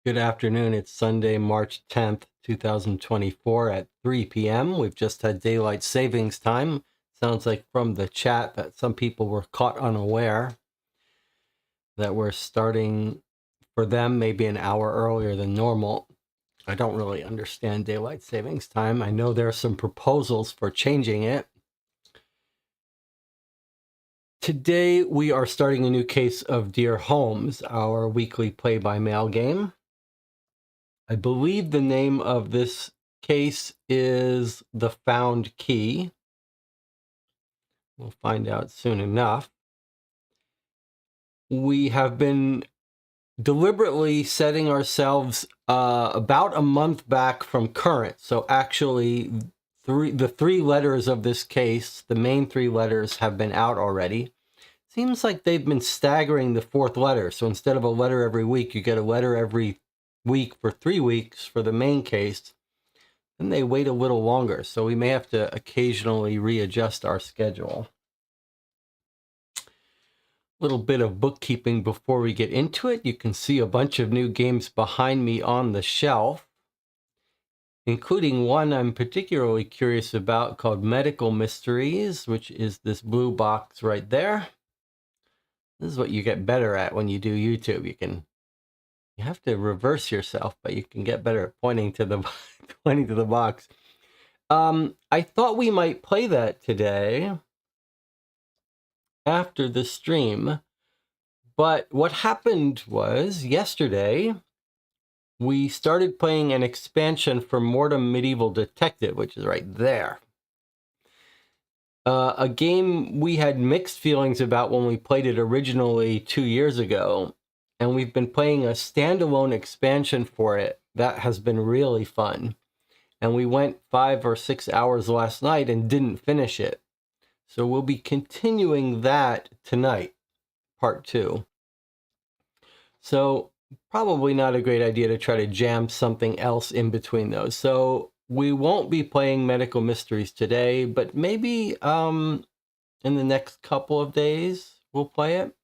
Good afternoon. It's Sunday, March 10th, 2024 at 3 p.m. We've just had daylight savings time. Sounds like from the chat that some people were caught unaware that we're starting for them maybe an hour earlier than normal. I don't really understand daylight savings time. I know there are some proposals for changing it. Today, we are starting a new case of Dear Holmes, our weekly play-by-mail game. I believe the name of this case is The Found Key. We'll find out soon enough. We have been deliberately setting ourselves about a month back from current. So actually, the three letters of this case, the main three letters, have been out already. Seems like they've been staggering the fourth letter. So instead of a letter every week, you get a letter every week for 3 weeks for the main case. Then they wait a little longer, so we may have to occasionally readjust our schedule. Little bit of bookkeeping before we get into it. You can see a bunch of new games behind me on the shelf, including one I'm particularly curious about called Medical Mysteries, which is this blue box right there. This is what you get better at when you do YouTube. You have to reverse yourself, but you can get better at pointing to the box. I thought we might play that today after the stream, but what happened was yesterday we started playing an expansion for Mortem Medieval Detective, which is right there. A game we had mixed feelings about when we played it originally 2 years ago, and we've been playing a standalone expansion for it that has been really fun. And we went 5 or 6 hours last night and didn't finish it. So we'll be continuing that tonight, part 2. So probably not a great idea to try to jam something else in between those. So we won't be playing Medical Mysteries today, but maybe in the next couple of days we'll play it.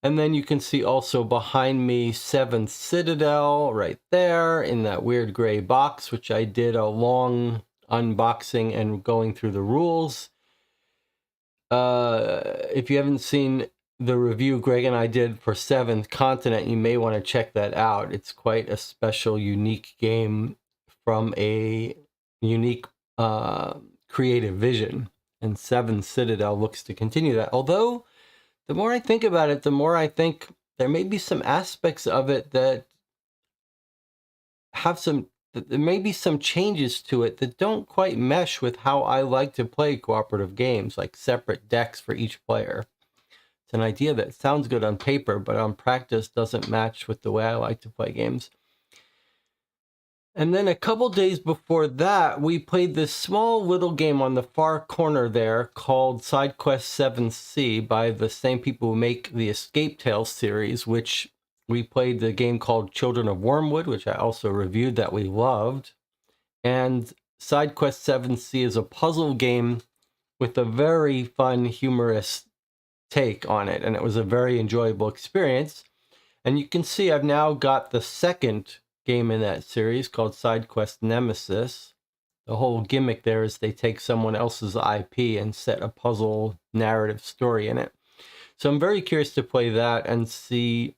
And then you can see also behind me Seventh Citadel right there in that weird gray box, which I did a long unboxing and going through the rules. If you haven't seen the review Greg and I did for Seventh Continent, you may want to check that out. It's quite a special, unique game from a unique creative vision. And Seventh Citadel looks to continue that. Although, the more I think about it, the more I think there may be some aspects of it that there may be some changes to it that don't quite mesh with how I like to play cooperative games, like separate decks for each player. It's an idea that sounds good on paper, but on practice doesn't match with the way I like to play games. And then a couple days before that, we played this small little game on the far corner there called Side Quest 7C by the same people who make the Escape Tales series, which we played the game called Children of Wormwood, which I also reviewed that we loved. And Side Quest 7C is a puzzle game with a very fun, humorous take on it, and it was a very enjoyable experience. And you can see I've now got the second game in that series called Side Quest Nemesis. The whole gimmick there is they take someone else's IP and set a puzzle narrative story in it. So I'm very curious to play that and see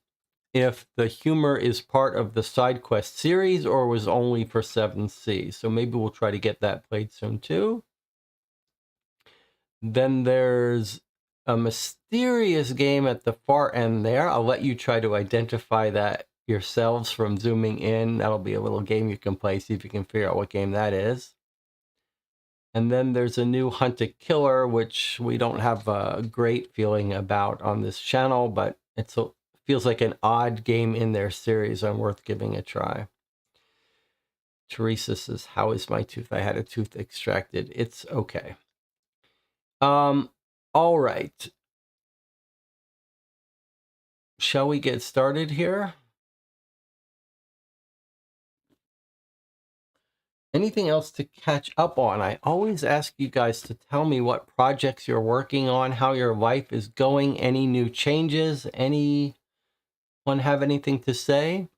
if the humor is part of the Side Quest series or was only for 7C. So maybe we'll try to get that played soon too. Then there's a mysterious game at the far end there. I'll let you try to identify that yourselves from zooming in. That'll be a little game you can play, see if you can figure out what game that is. And then there's a new Hunt a Killer, which we don't have a great feeling about on this channel, but it feels like an odd game in their series and worth giving a try. Teresa says, how is my tooth? I had a tooth extracted. It's okay. All right. Shall we get started here? Anything else to catch up on? I always ask you guys to tell me what projects you're working on, how your life is going, any new changes, anyone have anything to say?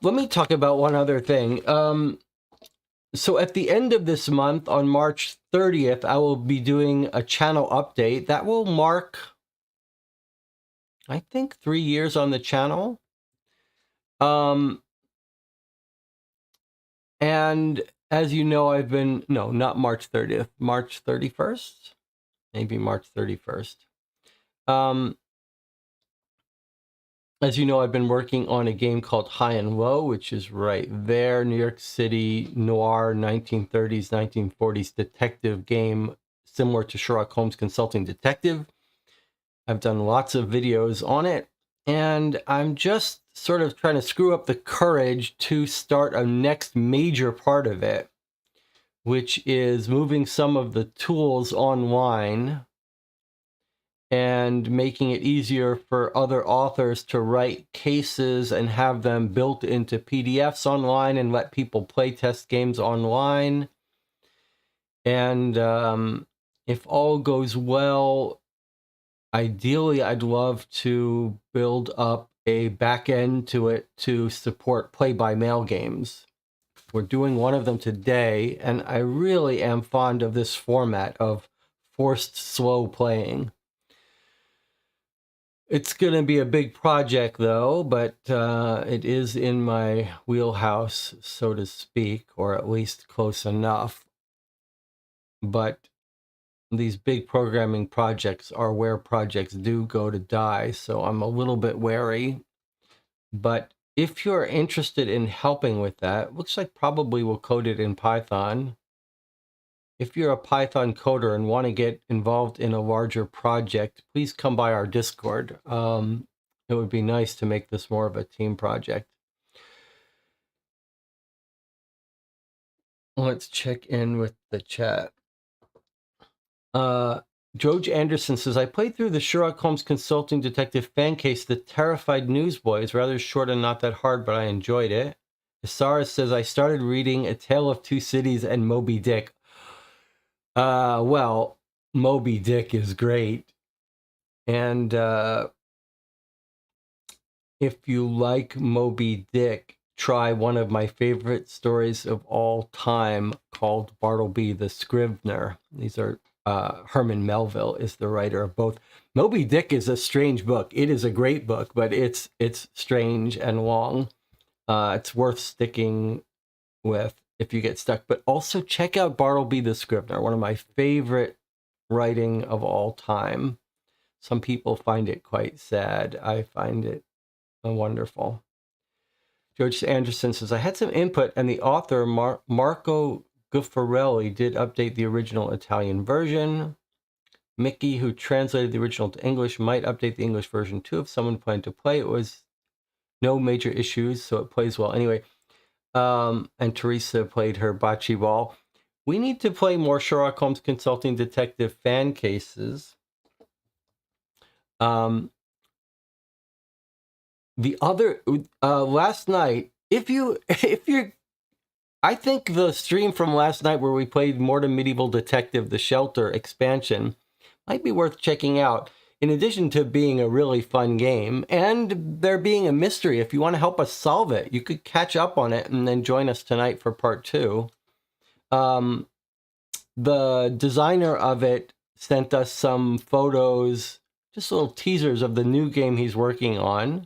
Let me talk about one other thing. So at the end of this month, on March 30th, I will be doing a channel update. That will mark, I think, 3 years on the channel. And as you know, no, not March 30th, March 31st, maybe March 31st. As you know, I've been working on a game called High and Low, which is right there, New York City noir 1930s, 1940s detective game, similar to Sherlock Holmes Consulting Detective. I've done lots of videos on it, and I'm just sort of trying to screw up the courage to start a next major part of it, which is moving some of the tools online and making it easier for other authors to write cases and have them built into PDFs online and let people play test games online. And if all goes well, ideally, I'd love to build up a back end to it to support play-by-mail games. We're doing one of them today, and I really am fond of this format of forced slow playing. It's going to be a big project, though, but it is in my wheelhouse, so to speak, or at least close enough. But these big programming projects are where projects do go to die, so I'm a little bit wary. But if you're interested in helping with that, looks like probably we'll code it in Python. If you're a Python coder and want to get involved in a larger project, please come by our Discord. It would be nice to make this more of a team project. Let's check in with the chat. George Anderson says, I played through the Sherlock Holmes Consulting Detective fan case, The Terrified Newsboy. It's rather short and not that hard, but I enjoyed it. Isara says, I started reading A Tale of Two Cities and Moby Dick. Well, Moby Dick is great. And if you like Moby Dick, try one of my favorite stories of all time called Bartleby the Scrivener. These are Herman Melville is the writer of both. Moby Dick is a strange book. It is a great book, but it's strange and long. It's worth sticking with if you get stuck. But also check out Bartleby the Scrivener, one of my favorite writing of all time. Some people find it quite sad. I find it wonderful. George Anderson says, I had some input, and the author, Marco Guffarelli, did update the original Italian version. Mickey, who translated the original to English, might update the English version too if someone planned to play. It was no major issues, so it plays well anyway. And Teresa played her bocce ball. We need to play more Sherlock Holmes Consulting Detective fan cases. The other last night, if you're, I think the stream from last night where we played Mortem Medieval Detective: The Shelter expansion might be worth checking out. In addition to being a really fun game and there being a mystery, if you want to help us solve it, you could catch up on it and then join us tonight for part 2. The designer of it sent us some photos, just little teasers of the new game he's working on.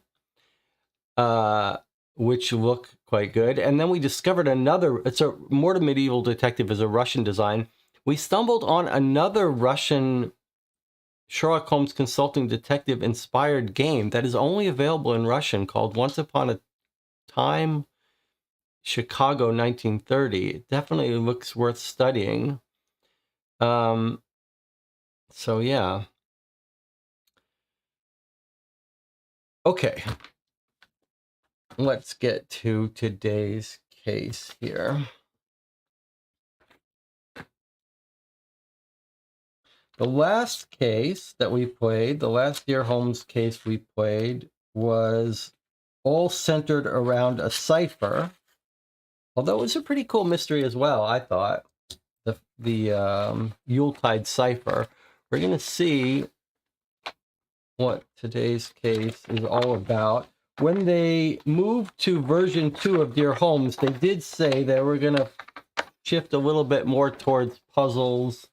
Which look quite good. And then we discovered another, it's a Mortem Medieval Detective is a Russian design. We stumbled on another Russian Sherlock Holmes Consulting Detective inspired game that is only available in Russian called Once Upon a Time, Chicago 1930. It definitely looks worth studying. So yeah. Okay. Let's get to today's case here. The last case that we played, the last Dear Holmes case we played, was all centered around a cipher. Although it was a pretty cool mystery as well, I thought. The Yuletide cipher. We're going to see what today's case is all about. when they moved to version 2 of Dear Holmes, they did say they were going to shift a little bit more towards puzzles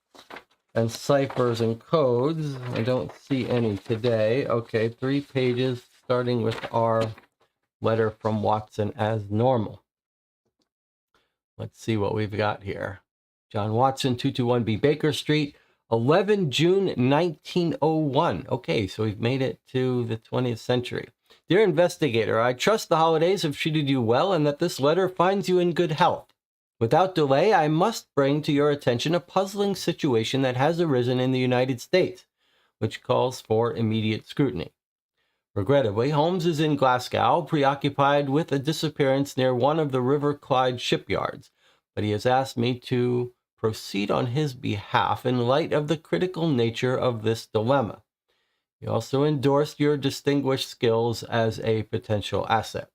and ciphers and codes. I don't see any today. Okay, 3 pages, starting with our letter from Watson as normal. Let's see what we've got here. John Watson, 221B Baker Street, 11 June 1901. Okay, so we've made it to the 20th century. Dear investigator, I trust the holidays have treated you well and that this letter finds you in good health. Without delay, I must bring to your attention a puzzling situation that has arisen in the United States, which calls for immediate scrutiny. Regrettably, Holmes is in Glasgow, preoccupied with a disappearance near one of the River Clyde shipyards, but he has asked me to proceed on his behalf in light of the critical nature of this dilemma. He also endorsed your distinguished skills as a potential asset.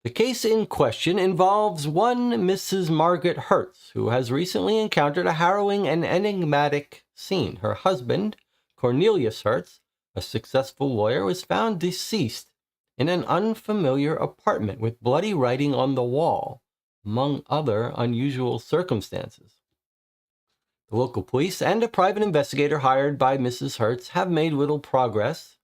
The case in question involves one Mrs. Margaret Hertz, who has recently encountered a harrowing and enigmatic scene. Her husband, Cornelius Hertz, a successful lawyer, was found deceased in an unfamiliar apartment with bloody writing on the wall, among other unusual circumstances. The local police and a private investigator hired by Mrs. Hertz have made little progress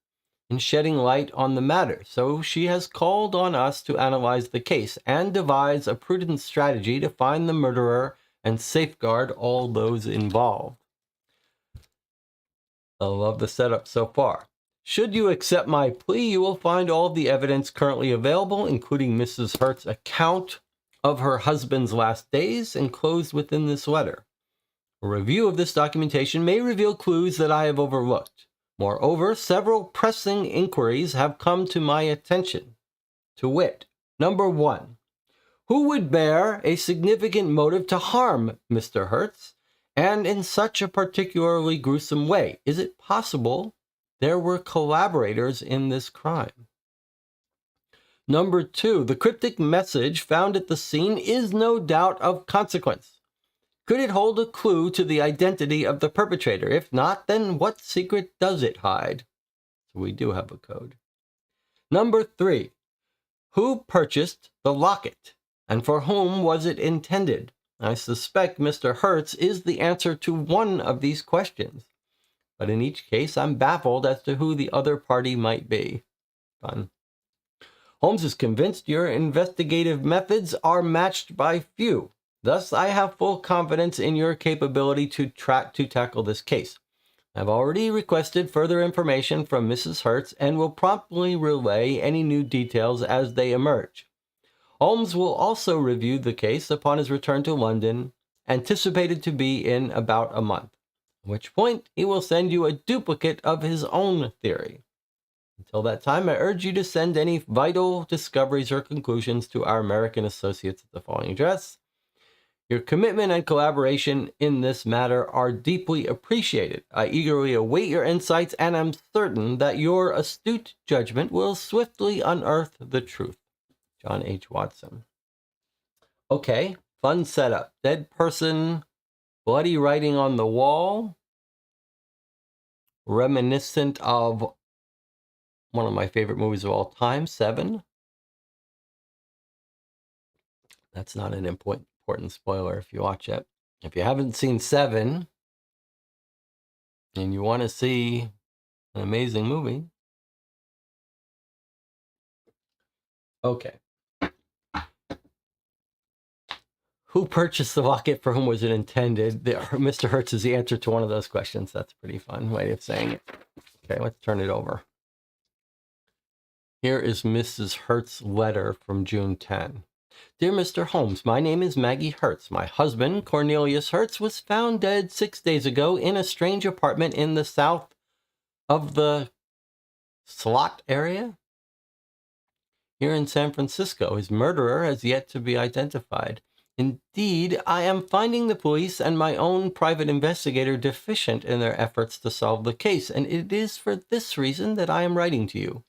in shedding light on the matter, so she has called on us to analyze the case and devise a prudent strategy to find the murderer and safeguard all those involved. I love the setup so far. Should you accept my plea, you will find all of the evidence currently available, including Mrs. Hertz's account of her husband's last days, enclosed within this letter. A review of this documentation may reveal clues that I have overlooked. Moreover, several pressing inquiries have come to my attention. To wit, number 1, who would bear a significant motive to harm Mr. Hertz, and in such a particularly gruesome way? Is it possible there were collaborators in this crime? Number 2, the cryptic message found at the scene is no doubt of consequence. Could it hold a clue to the identity of the perpetrator? If not, then what secret does it hide? So we do have a code. Number 3, who purchased the locket, and for whom was it intended? I suspect Mr. Hertz is the answer to one of these questions, but in each case, I'm baffled as to who the other party might be. Fun. Holmes is convinced your investigative methods are matched by few. Thus, I have full confidence in your capability to tackle this case. I've already requested further information from Mrs. Hertz and will promptly relay any new details as they emerge. Holmes will also review the case upon his return to London, anticipated to be in about a month, at which point he will send you a duplicate of his own theory. Until that time, I urge you to send any vital discoveries or conclusions to our American associates at the following address. Your commitment and collaboration in this matter are deeply appreciated. I eagerly await your insights and am certain that your astute judgment will swiftly unearth the truth. John H. Watson. Okay, fun setup. Dead person, bloody writing on the wall, reminiscent of one of my favorite movies of all time, Seven. That's not an important spoiler if you watch it. If you haven't seen Seven and you want to see an amazing movie, okay. Who purchased the locket? For whom was it intended? Mr. Hertz is the answer to one of those questions. That's a pretty fun way of saying it. Okay, let's turn it over. Here is Mrs. Hertz's letter from June 10. Dear Mr. Holmes, my name is Maggie Hertz. My husband, Cornelius Hertz, was found dead 6 days ago in a strange apartment in the south of the Slot area here in San Francisco. His murderer has yet to be identified. Indeed, I am finding the police and my own private investigator deficient in their efforts to solve the case, and it is for this reason that I am writing to you.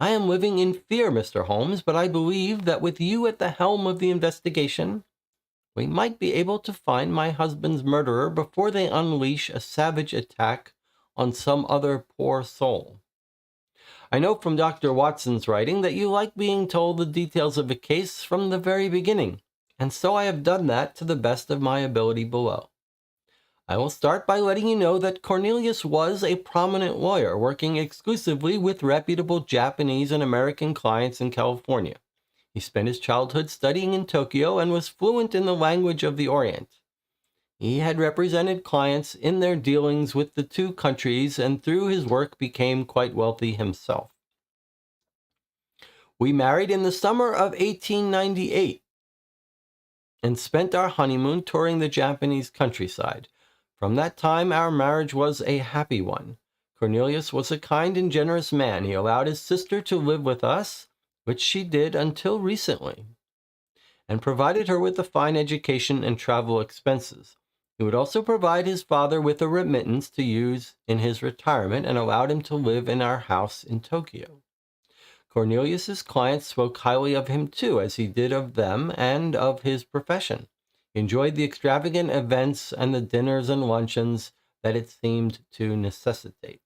I am living in fear, Mr. Holmes, but I believe that with you at the helm of the investigation, we might be able to find my husband's murderer before they unleash a savage attack on some other poor soul. I know from Dr. Watson's writing that you like being told the details of a case from the very beginning, and so I have done that to the best of my ability below. I will start by letting you know that Cornelius was a prominent lawyer working exclusively with reputable Japanese and American clients in California. He spent his childhood studying in Tokyo and was fluent in the language of the Orient. He had represented clients in their dealings with the two countries and through his work became quite wealthy himself. We married in the summer of 1898 and spent our honeymoon touring the Japanese countryside. From that time, our marriage was a happy one. Cornelius was a kind and generous man. He allowed his sister to live with us, which she did until recently, and provided her with a fine education and travel expenses. He would also provide his father with a remittance to use in his retirement and allowed him to live in our house in Tokyo. Cornelius's clients spoke highly of him too, as he did of them and of his profession. He enjoyed the extravagant events and the dinners and luncheons that it seemed to necessitate.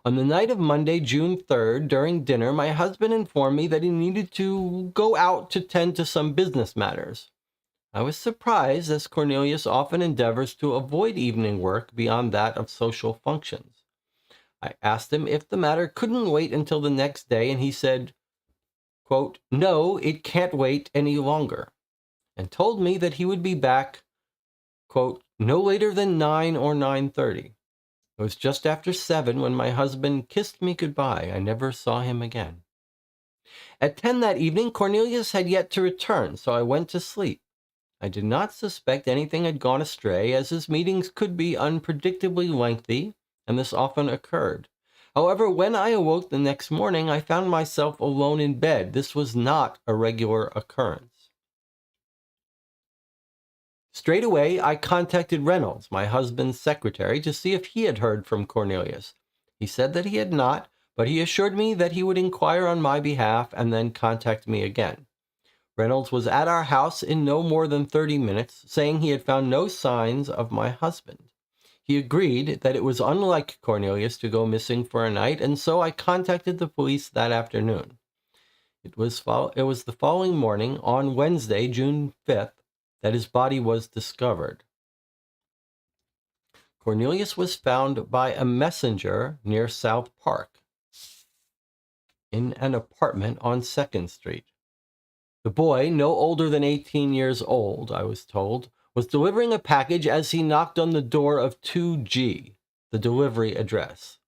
On the night of Monday, June 3rd, during dinner, my husband informed me that he needed to go out to tend to some business matters. I was surprised, as Cornelius often endeavors to avoid evening work beyond that of social functions. I asked him if the matter couldn't wait until the next day, and he said, quote, "No, it can't wait any longer," and told me that he would be back, quote, "no later than 9 or 9:30. It was just after 7 when my husband kissed me goodbye. I never saw him again. At 10 that evening, Cornelius had yet to return, so I went to sleep. I did not suspect anything had gone astray, as his meetings could be unpredictably lengthy, and this often occurred. However, when I awoke the next morning, I found myself alone in bed. This was not a regular occurrence. Straight away, I contacted Reynolds, my husband's secretary, to see if he had heard from Cornelius. He said that he had not, but he assured me that he would inquire on my behalf and then contact me again. Reynolds was at our house in no more than 30 minutes, saying he had found no signs of my husband. He agreed that it was unlike Cornelius to go missing for a night, and so I contacted the police that afternoon. It was the following morning, on Wednesday, June 5th, that his body was discovered. Cornelius was found by a messenger near South Park, in an apartment on 2nd Street. The boy, no older than 18 years old, I was told, was delivering a package as he knocked on the door of 2G, the delivery address.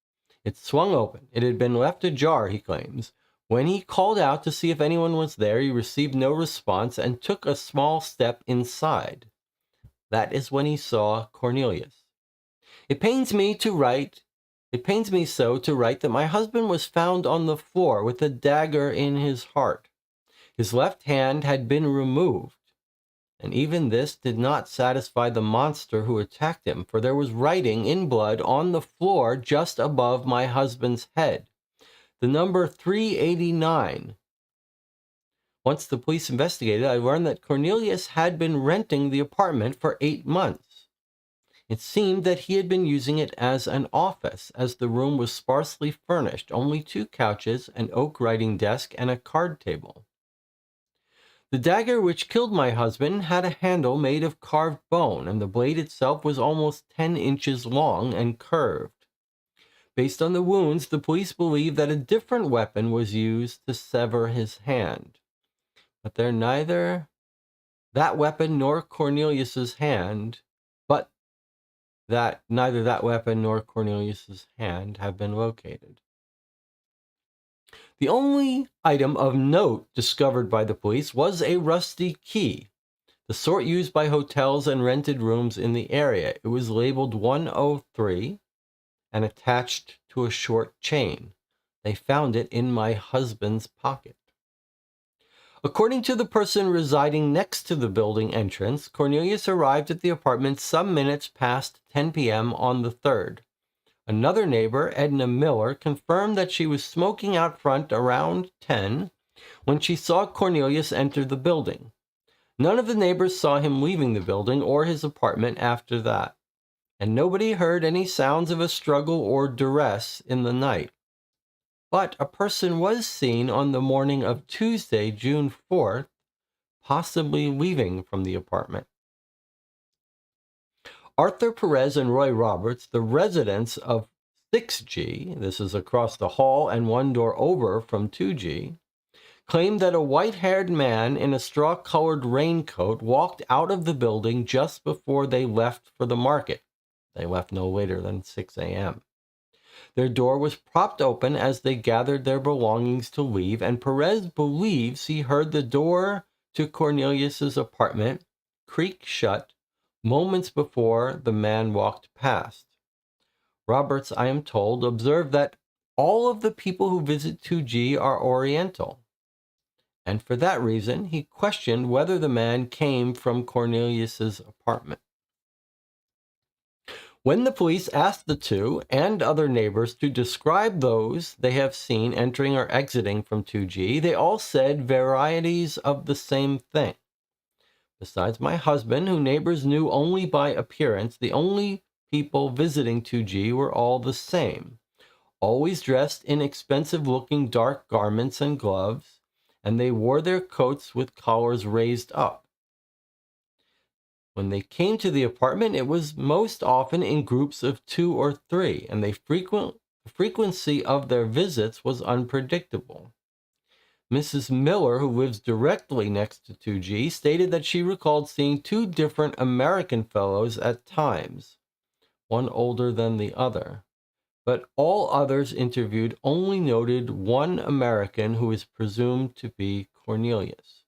It swung open. It had been left ajar, he claims. When he called out to see if anyone was there, he received no response and took a small step inside. That is when he saw Cornelius. It pains me so to write that my husband was found on the floor with a dagger in his heart. His left hand had been removed, and even this did not satisfy the monster who attacked him, for there was writing in blood on the floor just above my husband's head. The number 389. Once the police investigated, I learned that Cornelius had been renting the apartment for 8 months. It seemed that he had been using it as an office, as the room was sparsely furnished, only 2 couches, an oak writing desk, and a card table. The dagger which killed my husband had a handle made of carved bone, and the blade itself was almost 10 inches long and curved. Based on the wounds, the police believe that a different weapon was used to sever his hand. But neither that weapon nor Cornelius's hand have been located. The only item of note discovered by the police was a rusty key, the sort used by hotels and rented rooms in the area. It was labeled 103 and attached to a short chain. They found it in my husband's pocket. According to the person residing next to the building entrance, Cornelius arrived at the apartment some minutes past 10 p.m. on the 3rd. Another neighbor, Edna Miller, confirmed that she was smoking out front around 10 when she saw Cornelius enter the building. None of the neighbors saw him leaving the building or his apartment after that, and nobody heard any sounds of a struggle or duress in the night. but a person was seen on the morning of Tuesday, June 4th, possibly leaving from the apartment. Arthur Perez and Roy Roberts, the residents of 6G, this is across the hall and one door over from 2G, claimed that a white-haired man in a straw-colored raincoat walked out of the building just before they left for the market. They left no later than 6 a.m. Their door was propped open as they gathered their belongings to leave, and Perez believes he heard the door to Cornelius's apartment creak shut moments before the man walked past. Roberts, I am told, observed that all of the people who visit 2G are Oriental, and for that reason he questioned whether the man came from Cornelius's apartment. When the police asked the two and other neighbors to describe those they have seen entering or exiting from 2G, they all said varieties of the same thing. Besides my husband, who neighbors knew only by appearance, the only people visiting 2G were all the same, always dressed in expensive-looking dark garments and gloves, and they wore their coats with collars raised up. When they came to the apartment, it was most often in groups of 2 or 3, and the frequency of their visits was unpredictable. Mrs. Miller, who lives directly next to 2G, stated that she recalled seeing 2 different American fellows at times, one older than the other. But all others interviewed only noted one American who is presumed to be Cornelius.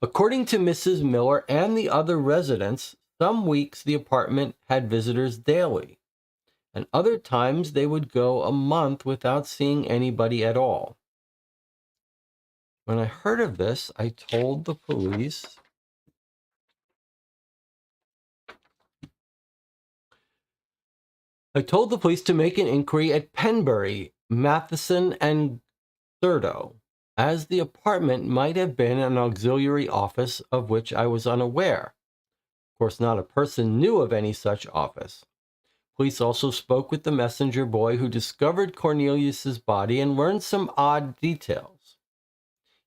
According to Mrs. Miller and the other residents, some weeks the apartment had visitors daily, and other times they would go a month without seeing anybody at all. When I heard of this, I told the police to make an inquiry at Penbury, Matheson, and Thurdo, as the apartment might have been an auxiliary office of which I was unaware. Of course, not a person knew of any such office. Police also spoke with the messenger boy who discovered Cornelius's body and learned some odd details.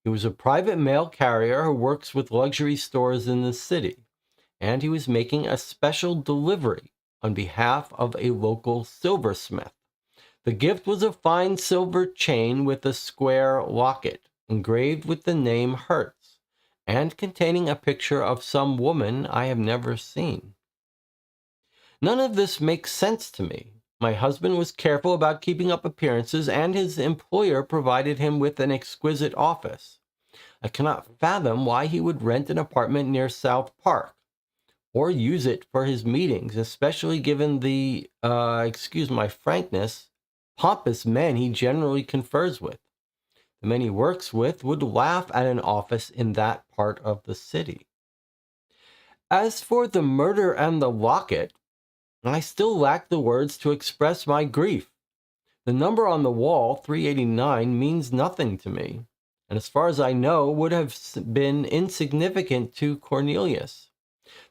He was a private mail carrier who works with luxury stores in the city, and he was making a special delivery on behalf of a local silversmith. The gift was a fine silver chain with a square locket, engraved with the name Hertz, and containing a picture of some woman I have never seen. None of this makes sense to me. My husband was careful about keeping up appearances, and his employer provided him with an exquisite office. I cannot fathom why he would rent an apartment near South Park, or use it for his meetings, especially given the, excuse my frankness, pompous men he generally confers with. The men he works with would laugh at an office in that part of the city. As for the murder and the locket, I still lack the words to express my grief. The number on the wall, 389, means nothing to me, and as far as I know, would have been insignificant to Cornelius.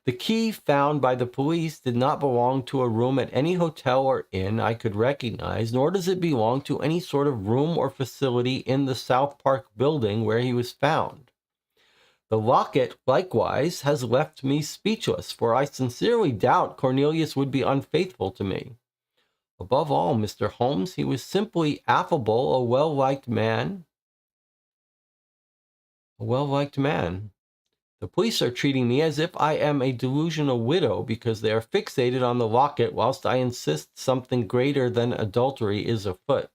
The key found by the police did not belong to a room at any hotel or inn I could recognize, nor does it belong to any sort of room or facility in the South Park building where he was found. The locket, likewise, has left me speechless, for I sincerely doubt Cornelius would be unfaithful to me. Above all, Mr. Holmes, he was simply affable, a well-liked man. The police are treating me as if I am a delusional widow because they are fixated on the locket whilst I insist something greater than adultery is afoot.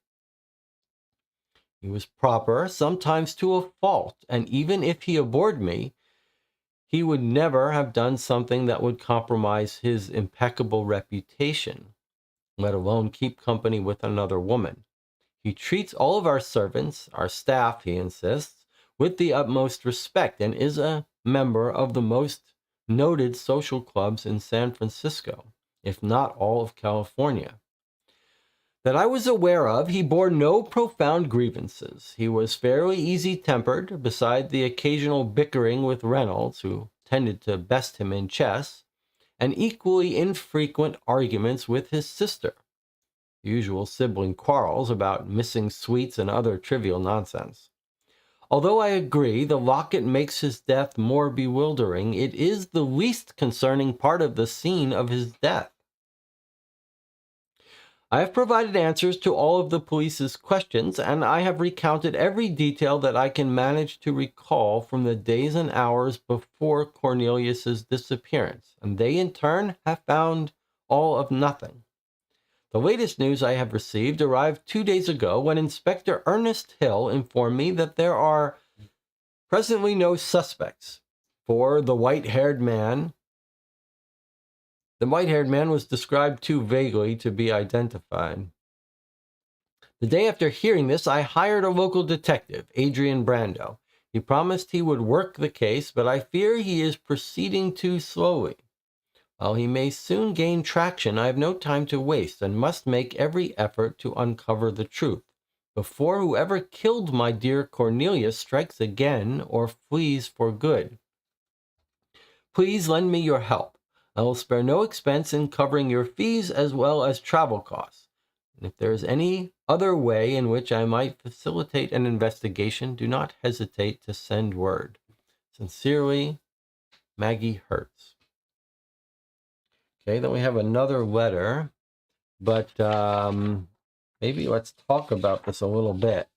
He was proper, sometimes to a fault, and even if he abhorred me, he would never have done something that would compromise his impeccable reputation, let alone keep company with another woman. He treats all of our servants, our staff, he insists, with the utmost respect, and is a member of the most noted social clubs in San Francisco, if not all of California. That I was aware of, he bore no profound grievances. He was fairly easy-tempered, beside the occasional bickering with Reynolds, who tended to best him in chess, and equally infrequent arguments with his sister. Usual sibling quarrels about missing sweets and other trivial nonsense. Although I agree the locket makes his death more bewildering, it is the least concerning part of the scene of his death. I have provided answers to all of the police's questions, and I have recounted every detail that I can manage to recall from the days and hours before Cornelius's disappearance, and they in turn have found all of nothing. The latest news I have received arrived 2 days ago when Inspector Ernest Hill informed me that there are presently no suspects for the white-haired man. The white-haired man was described too vaguely to be identified. The day after hearing this, I hired a local detective, Adrian Brando. He promised he would work the case, but I fear he is proceeding too slowly. While he may soon gain traction, I have no time to waste and must make every effort to uncover the truth before whoever killed my dear Cornelius strikes again or flees for good. Please lend me your help. I will spare no expense in covering your fees as well as travel costs. And if there is any other way in which I might facilitate an investigation, do not hesitate to send word. Sincerely, Maggie Hertz. Okay, then we have another letter, but maybe let's talk about this a little bit.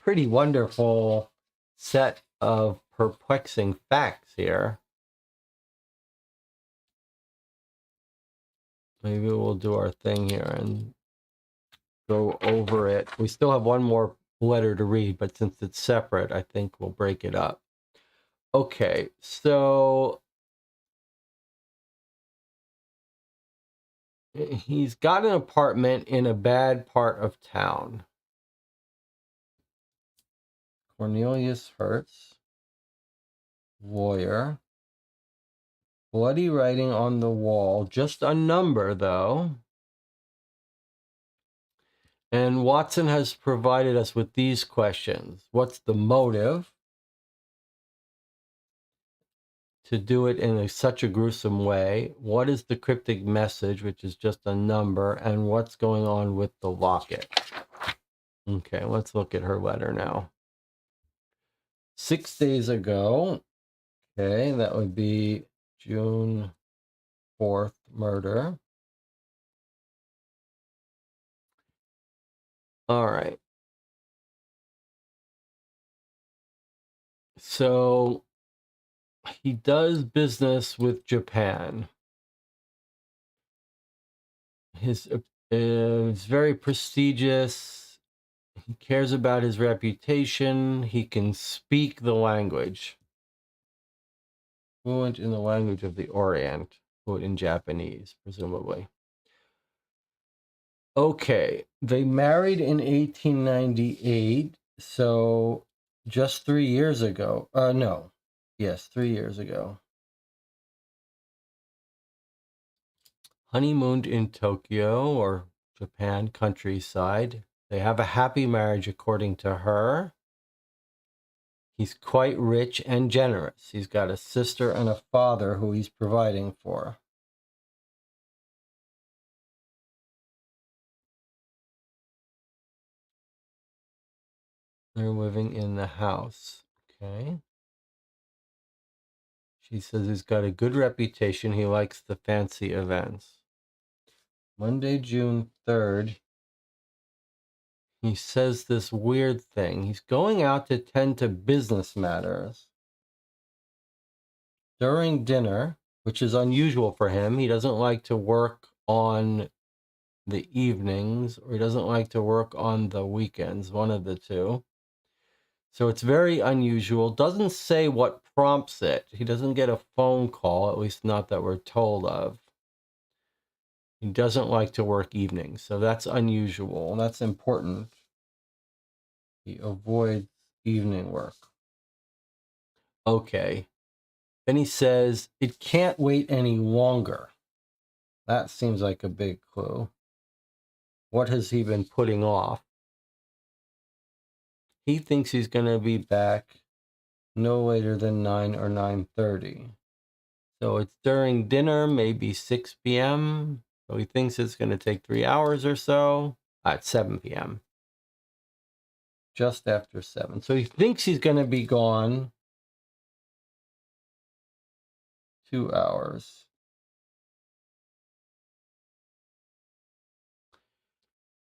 Pretty wonderful set of perplexing facts here. Maybe we'll do our thing here and go over it. We still have one more letter to read, but since it's separate, I think we'll break it up. Okay, so he's got an apartment in a bad part of town. Cornelius Hertz, lawyer. Bloody writing on the wall, just a number though. And Watson has provided us with these questions. What's the motive to do it in such a gruesome way? What is the cryptic message, which is just a number? And what's going on with the locket? Okay, let's look at her letter now. 6 days ago, okay, that would be June 4th, murder. All right. So he does business with Japan. His is very prestigious. He cares about his reputation. He can speak the language. Fluent in the language of the Orient. Fluent in Japanese, presumably. Okay, they married in 1898, so just 3 years ago. No. Yes, 3 years ago. Honeymooned in Tokyo or Japan countryside. They have a happy marriage according to her. He's quite rich and generous. He's got a sister and a father who he's providing for. They're living in the house. Okay. She says he's got a good reputation. He likes the fancy events. Monday, June 3rd. He says this weird thing. He's going out to tend to business matters. During dinner, which is unusual for him, he doesn't like to work on the evenings, or he doesn't like to work on the weekends, one of the two. So it's very unusual. Doesn't say what prompts it. He doesn't get a phone call, at least not that we're told of. He doesn't like to work evenings, so that's unusual. That's important. He avoids evening work. Okay. Then he says, it can't wait any longer. That seems like a big clue. What has he been putting off? He thinks he's going to be back no later than 9 or 9:30. So it's during dinner, maybe 6 p.m. So he thinks it's going to take 3 hours or so. at 7 p.m. Just after 7. So he thinks he's going to be gone 2 hours.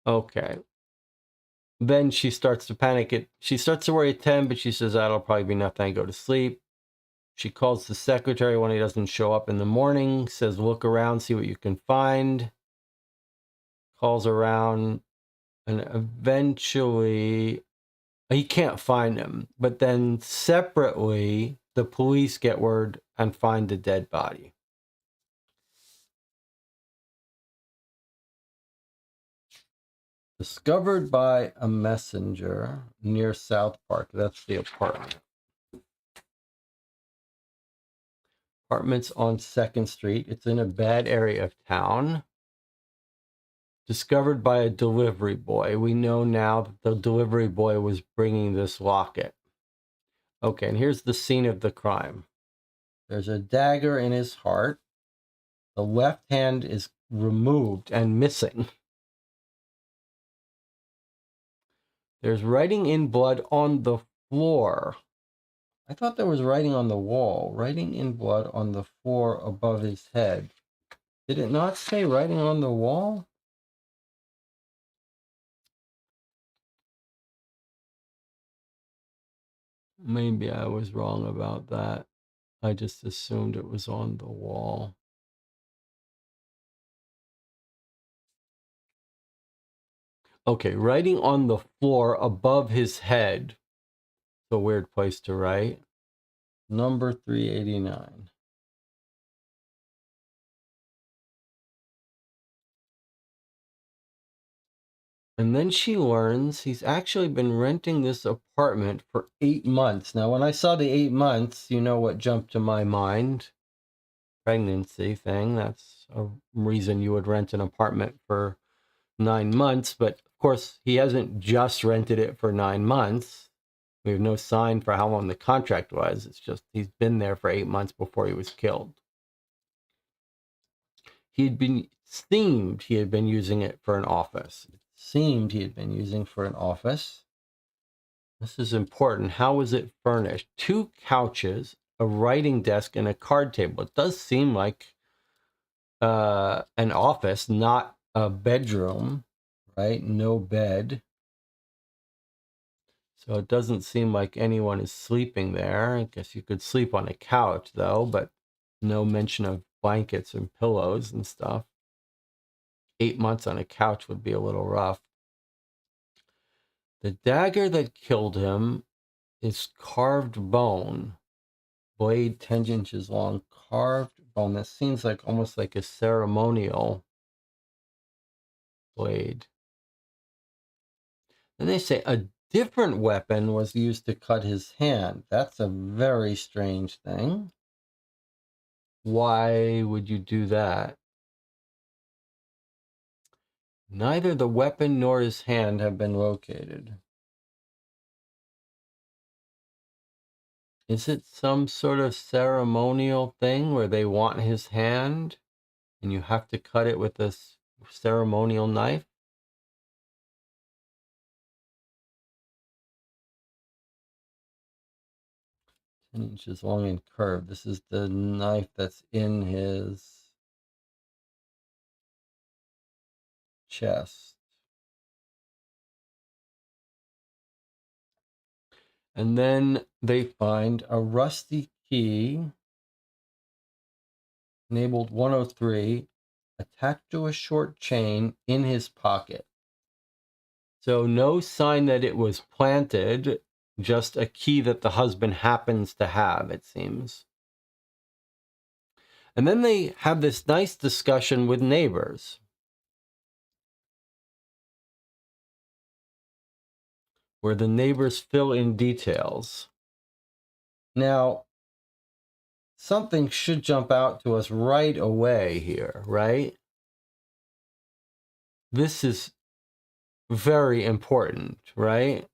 Okay. Then she starts to panic. She starts to worry at 10, but she says, that'll probably be enough. Then I go to sleep. She calls the secretary when he doesn't show up in the morning, says, look around, see what you can find. Calls around, and eventually he can't find him. But then separately, the police get word and find the dead body. Discovered by a messenger near South Park. That's the apartment. Apartment's on 2nd Street. It's in a bad area of town. Discovered by a delivery boy. We know now that the delivery boy was bringing this locket. Okay, and here's the scene of the crime. There's a dagger in his heart. The left hand is removed and missing. There's writing in blood on the floor. I thought there was writing on the wall. Writing in blood on the floor above his head. Did it not say writing on the wall? Maybe I was wrong about that. I just assumed it was on the wall. Okay, writing on the floor above his head. It's a weird place to write. Number 389. And then she learns he's actually been renting this apartment for 8 months. Now, when I saw the 8 months, you know what jumped to my mind? Pregnancy thing. That's a reason you would rent an apartment for 9 months. But of course, he hasn't just rented it for 9 months. We have no sign for how long the contract was. It's just he's been there for 8 months before he was killed. He had been using it for an office. It seemed he had been using for an office. This is important. How was it furnished? 2 couches, a writing desk, and a card table. It does seem like an office, not a bedroom, right? No bed. So it doesn't seem like anyone is sleeping there. I guess you could sleep on a couch, though, but no mention of blankets and pillows and stuff. 8 months on a couch would be a little rough. The dagger that killed him is carved bone, blade 10 inches long, carved bone. That seems like almost like a ceremonial blade. Then they say a different weapon was used to cut his hand. That's a very strange thing. Why would you do that? Neither the weapon nor his hand have been located. Is it some sort of ceremonial thing where they want his hand and you have to cut it with this ceremonial knife? Ten inches long and curved. This is the knife that's in his chest. And then they find a rusty key, enabled 103, attached to a short chain in his pocket. So no sign that it was planted, just a key that the husband happens to have, it seems. And then they have this nice discussion with neighbors, where the neighbors fill in details. Now, something should jump out to us right away here, right? This is very important, right?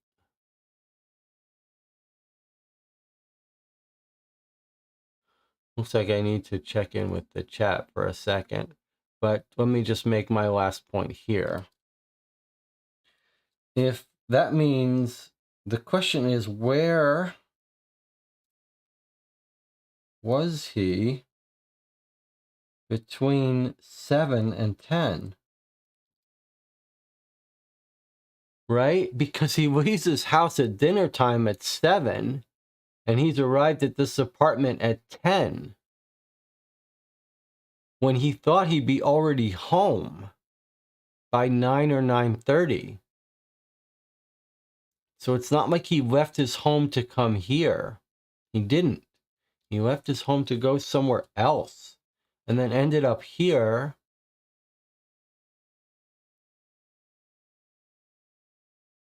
Looks like I need to check in with the chat for a second, but let me just make my last point here. if that means the question is, where was he between 7 and 10? Right? Because he leaves his house at dinner time at 7, and he's arrived at this apartment at 10, when he thought he'd be already home by 9 or 9:30. So it's not like he left his home to come here. He didn't. He left his home to go somewhere else, and then ended up here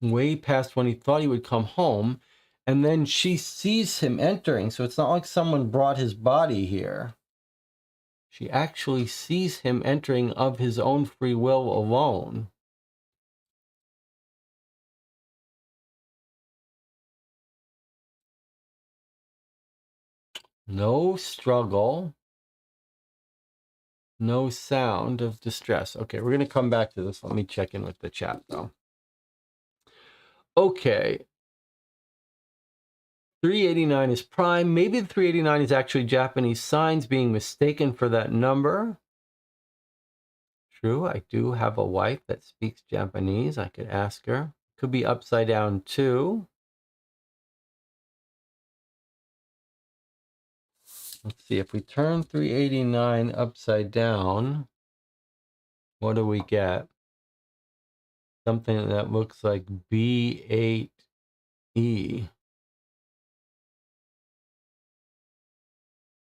way past when he thought he would come home. And then she sees him entering. So it's not like someone brought his body here. She actually sees him entering of his own free will alone. No struggle. No sound of distress. Okay, we're going to come back to this. Let me check in with the chat, though. Okay. 389 is prime. Maybe the 389 is actually Japanese signs being mistaken for that number. True, I do have a wife that speaks Japanese. I could ask her. Could be upside down, too. Let's see, if we turn 389 upside down, what do we get? Something that looks like B8E.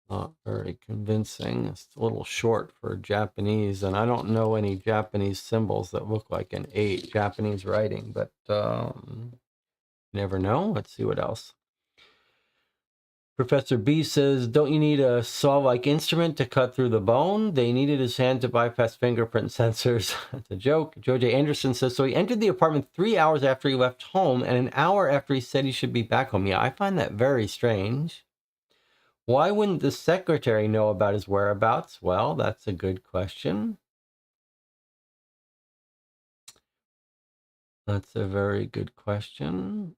Not very convincing. It's a little short for Japanese, and I don't know any Japanese symbols that look like an 8 Japanese writing, but never know. Let's see what else. Professor B says, don't you need a saw-like instrument to cut through the bone? They needed his hand to bypass fingerprint sensors. That's a joke. Joe J. Anderson says, so he entered the apartment 3 hours after he left home and an hour after he said he should be back home. Yeah, I find that very strange. Why wouldn't the secretary know about his whereabouts? Well, that's a good question. That's a very good question.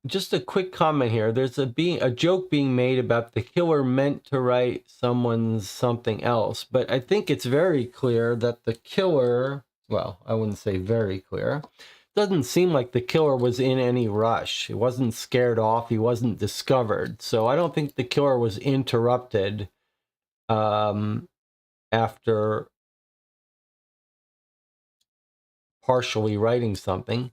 Just a quick comment here. There's a joke being made about the killer meant to write someone's something else, but I think it's very clear that the killer, well, I wouldn't say very clear. Doesn't seem like the killer was in any rush. He wasn't scared off. He wasn't discovered. So I don't think the killer was interrupted after partially writing something.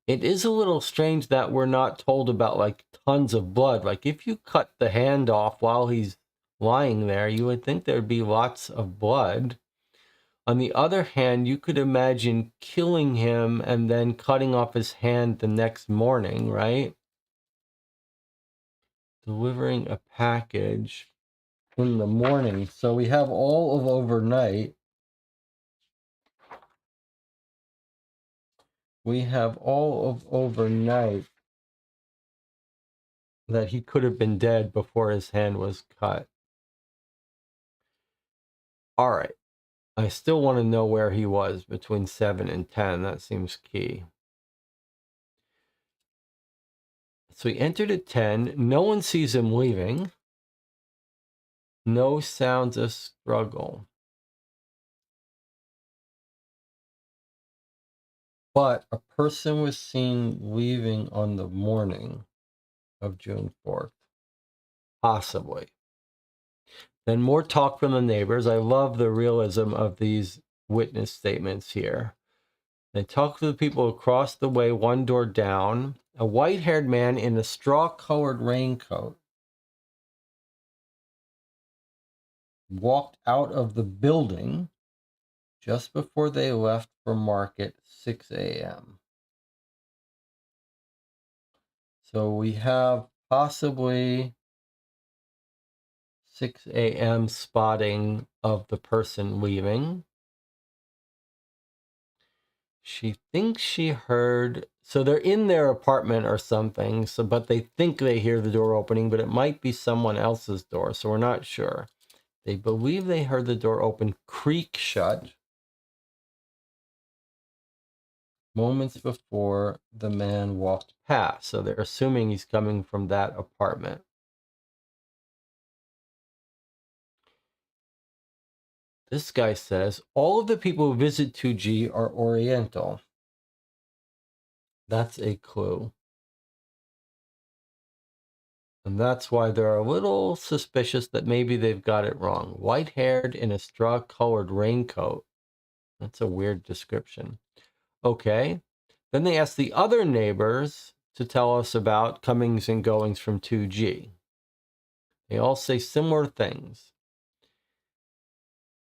It is a little strange that we're not told about like tons of blood. Like if you cut the hand off while he's lying there, you would think there'd be lots of blood. On the other hand, you could imagine killing him and then cutting off his hand the next morning, right? Delivering a package in the morning. So we have all of overnight. We have all of overnight that he could have been dead before his hand was cut. All right. I still want to know where he was between 7 and 10. That seems key. So he entered at 10. No one sees him leaving. No sounds of struggle. But a person was seen leaving on the morning of June 4th. Possibly. Then more talk from the neighbors. I love the realism of these witness statements here. They talk to the people across the way, one door down. A white-haired man in a straw-colored raincoat walked out of the building just before they left for market, 6 a.m. So we have possibly 6 a.m. spotting of the person leaving. She thinks she heard, so they're in their apartment or something, so but they think they hear the door opening, but it might be someone else's door, so we're not sure. They believe they heard the door open creak shut moments before the man walked past. So they're assuming he's coming from that apartment. This guy says, all of the people who visit 2G are Oriental. That's a clue. And that's why they're a little suspicious that maybe they've got it wrong. White-haired in a straw-colored raincoat. That's a weird description. Okay. Then they ask the other neighbors to tell us about comings and goings from 2G. They all say similar things.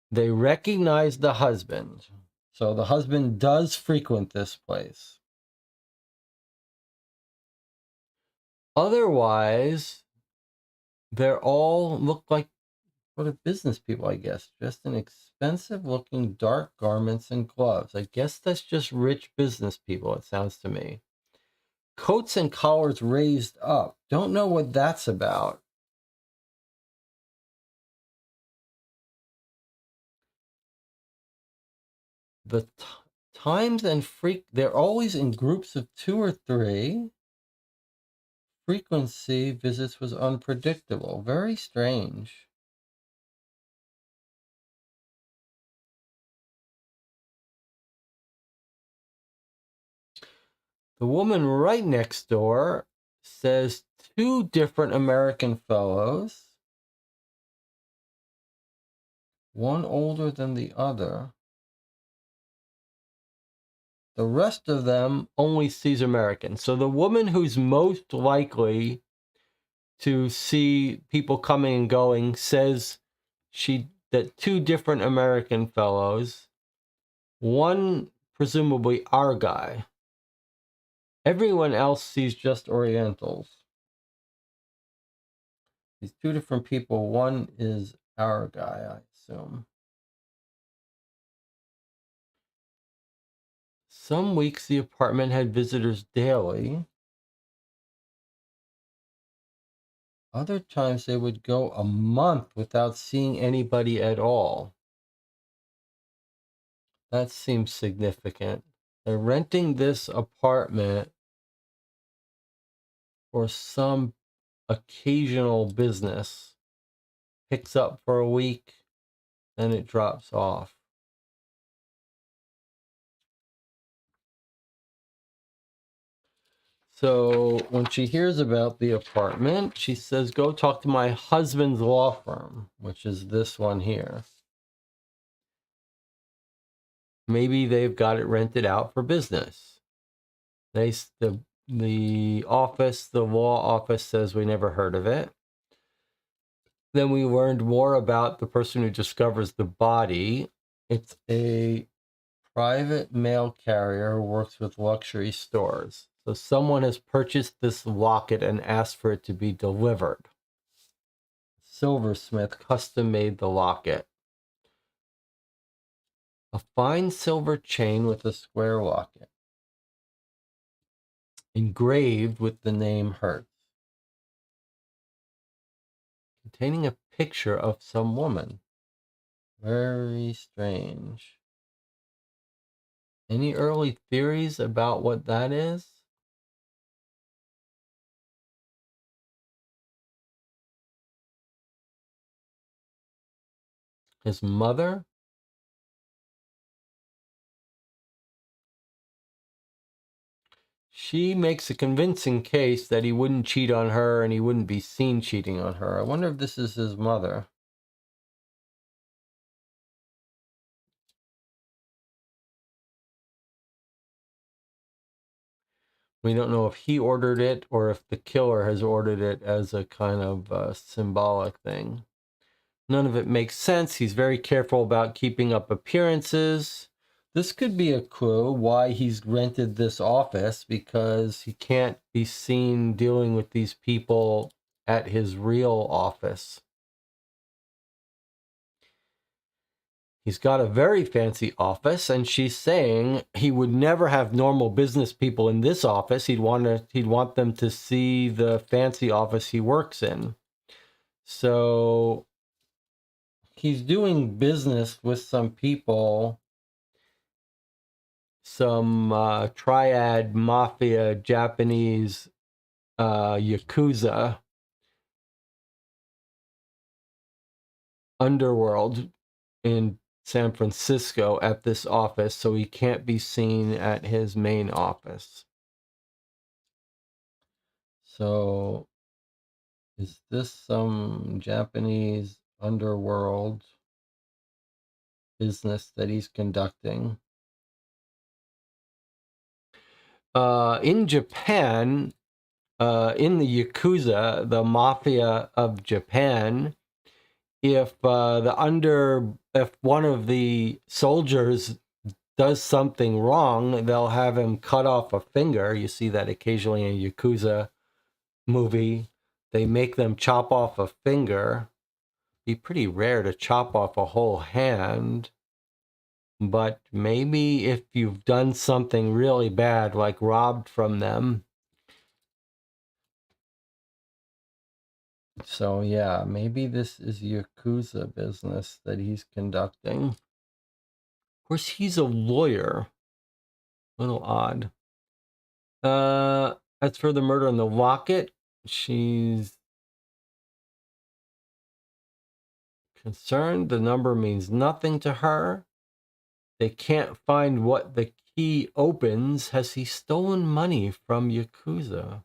They recognize the husband. So the husband does frequent this place. Otherwise, they're all look like sort of business people, I guess, dressed in expensive looking dark garments and gloves. I guess that's just rich business people, it sounds to me. Coats and collars raised up. Don't know what that's about. The times and they're always in groups of 2 or 3. Frequency visits was unpredictable. Very strange. The woman right next door says 2 different American fellows, one older than the other. The rest of them only sees Americans. So the woman who's most likely to see people coming and going says that 2 different American fellows, one presumably our guy. Everyone else sees just Orientals. These 2 different people, one is our guy, I assume. Some weeks the apartment had visitors daily. Other times they would go a month without seeing anybody at all. That seems significant. They're renting this apartment for some occasional business. Picks up for a week, then it drops off. So when she hears about the apartment, she says, go talk to my husband's law firm, which is this one here. Maybe they've got it rented out for business. The office, the law office says we never heard of it. Then we learned more about the person who discovers the body. It's a private mail carrier who works with luxury stores. So someone has purchased this locket and asked for it to be delivered. Silversmith custom made the locket. A fine silver chain with a square locket, engraved with the name Hertz, containing a picture of some woman. Very strange. Any early theories about what that is? His mother? She makes a convincing case that he wouldn't cheat on her and he wouldn't be seen cheating on her. I wonder if this is his mother. We don't know if he ordered it or if the killer has ordered it as a kind of symbolic thing. None of it makes sense. He's very careful about keeping up appearances. This could be a clue why he's rented this office, because he can't be seen dealing with these people at his real office. He's got a very fancy office, and she's saying he would never have normal business people in this office. He'd want them to see the fancy office he works in. So he's doing business with some people, some triad mafia Japanese Yakuza underworld in San Francisco at this office, so he can't be seen at his main office. So is this some Japanese underworld business that he's conducting? In Japan, in the Yakuza, the mafia of Japan, if one of the soldiers does something wrong, they'll have him cut off a finger. You see that occasionally in a Yakuza movie. They make them chop off a finger. Be pretty rare to chop off a whole hand. But maybe if you've done something really bad, like robbed from them. So yeah, maybe this is Yakuza business that he's conducting. Of course, he's a lawyer. A little odd. As for the murder in the locket, she's concerned the number means nothing to her. They can't find what the key opens. Has he stolen money from Yakuza?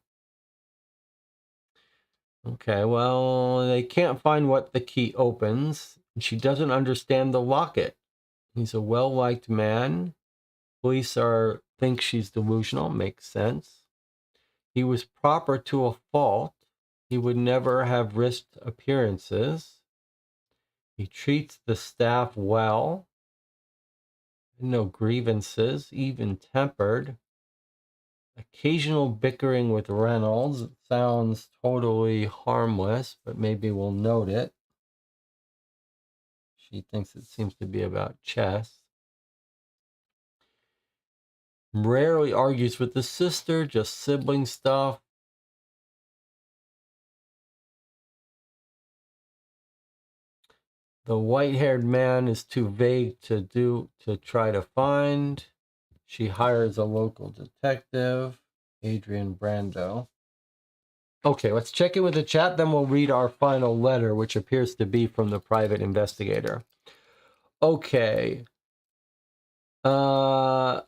Okay, well, they can't find what the key opens. She doesn't understand the locket. He's a well-liked man. Police think she's delusional. Makes sense. He was proper to a fault. He would never have risked appearances. He treats the staff well. No grievances, even-tempered. Occasional bickering with Reynolds. It sounds totally harmless, but maybe we'll note it. She thinks it seems to be about chess. Rarely argues with the sister, just sibling stuff. The white-haired man is too vague to try to find. She hires a local detective, Adrian Brando. Okay, let's check in with the chat, then we'll read our final letter, which appears to be from the private investigator. Okay. Collars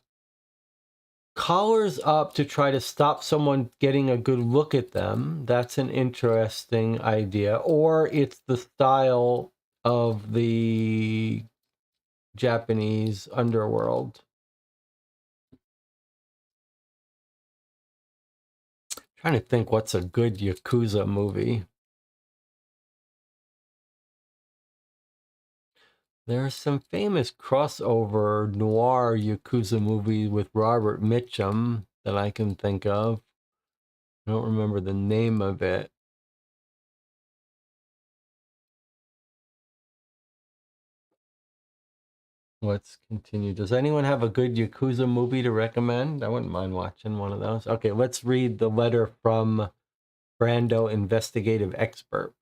up to try to stop someone getting a good look at them. That's an interesting idea. Or it's the style of the Japanese underworld. Trying to think what's a good Yakuza movie. There's some famous crossover noir Yakuza movie with Robert Mitchum that I can think of. I don't remember the name of it. Let's continue. Does anyone have a good Yakuza movie to recommend? I wouldn't mind watching one of those. Okay, let's read the letter from Brando, investigative expert,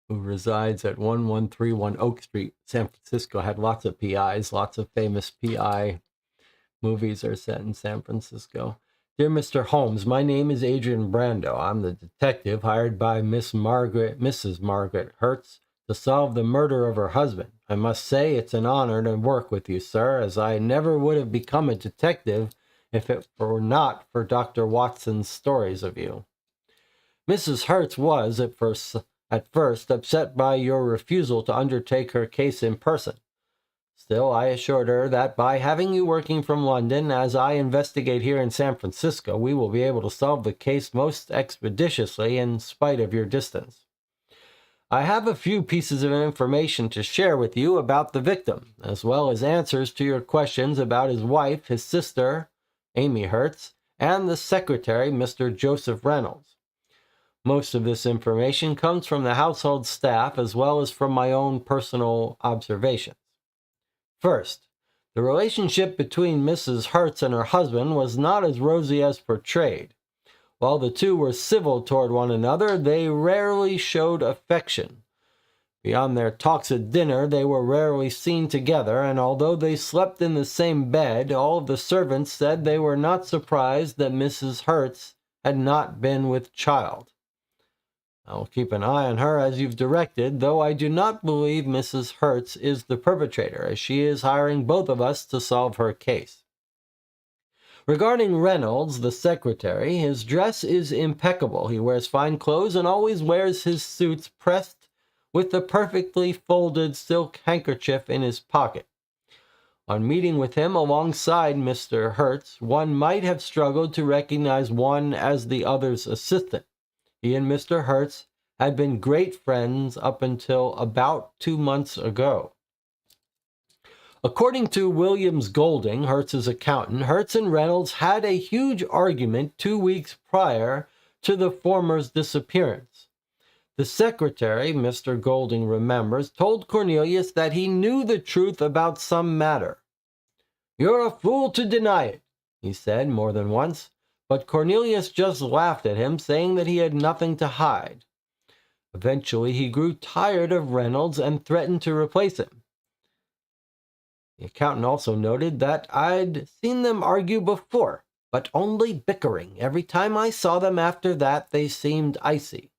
who resides at 1131 Oak Street, San Francisco. Had lots of PIs, lots of famous PI movies are set in San Francisco. Dear Mr. Holmes, my name is Adrian Brando. I'm the detective hired by Mrs. Margaret Hertz to solve the murder of her husband. I must say it's an honor to work with you, sir, as I never would have become a detective if it were not for Dr. Watson's stories of you. Mrs. Hertz was, at first, upset by your refusal to undertake her case in person. Still, I assured her that by having you working from London, as I investigate here in San Francisco, we will be able to solve the case most expeditiously in spite of your distance. I have a few pieces of information to share with you about the victim, as well as answers to your questions about his wife, his sister, Amy Hertz, and the secretary, Mr. Joseph Reynolds. Most of this information comes from the household staff as well as from my own personal observations. First, the relationship between Mrs. Hertz and her husband was not as rosy as portrayed. While the two were civil toward one another, they rarely showed affection. Beyond their talks at dinner, they were rarely seen together, and although they slept in the same bed, all of the servants said they were not surprised that Mrs. Hertz had not been with child. I will keep an eye on her as you've directed, though I do not believe Mrs. Hertz is the perpetrator, as she is hiring both of us to solve her case. Regarding Reynolds, the secretary, his dress is impeccable. He wears fine clothes and always wears his suits pressed with the perfectly folded silk handkerchief in his pocket. On meeting with him alongside Mr. Hertz, one might have struggled to recognize one as the other's assistant. He and Mr. Hertz had been great friends up until about 2 months ago. According to Williams Golding, Hertz's accountant, Hertz and Reynolds had a huge argument 2 weeks prior to the former's disappearance. The secretary, Mr. Golding remembers, told Cornelius that he knew the truth about some matter. "You're a fool to deny it," he said more than once, but Cornelius just laughed at him, saying that he had nothing to hide. Eventually, he grew tired of Reynolds and threatened to replace him. The accountant also noted that I'd seen them argue before, but only bickering. Every time I saw them after that, they seemed icy.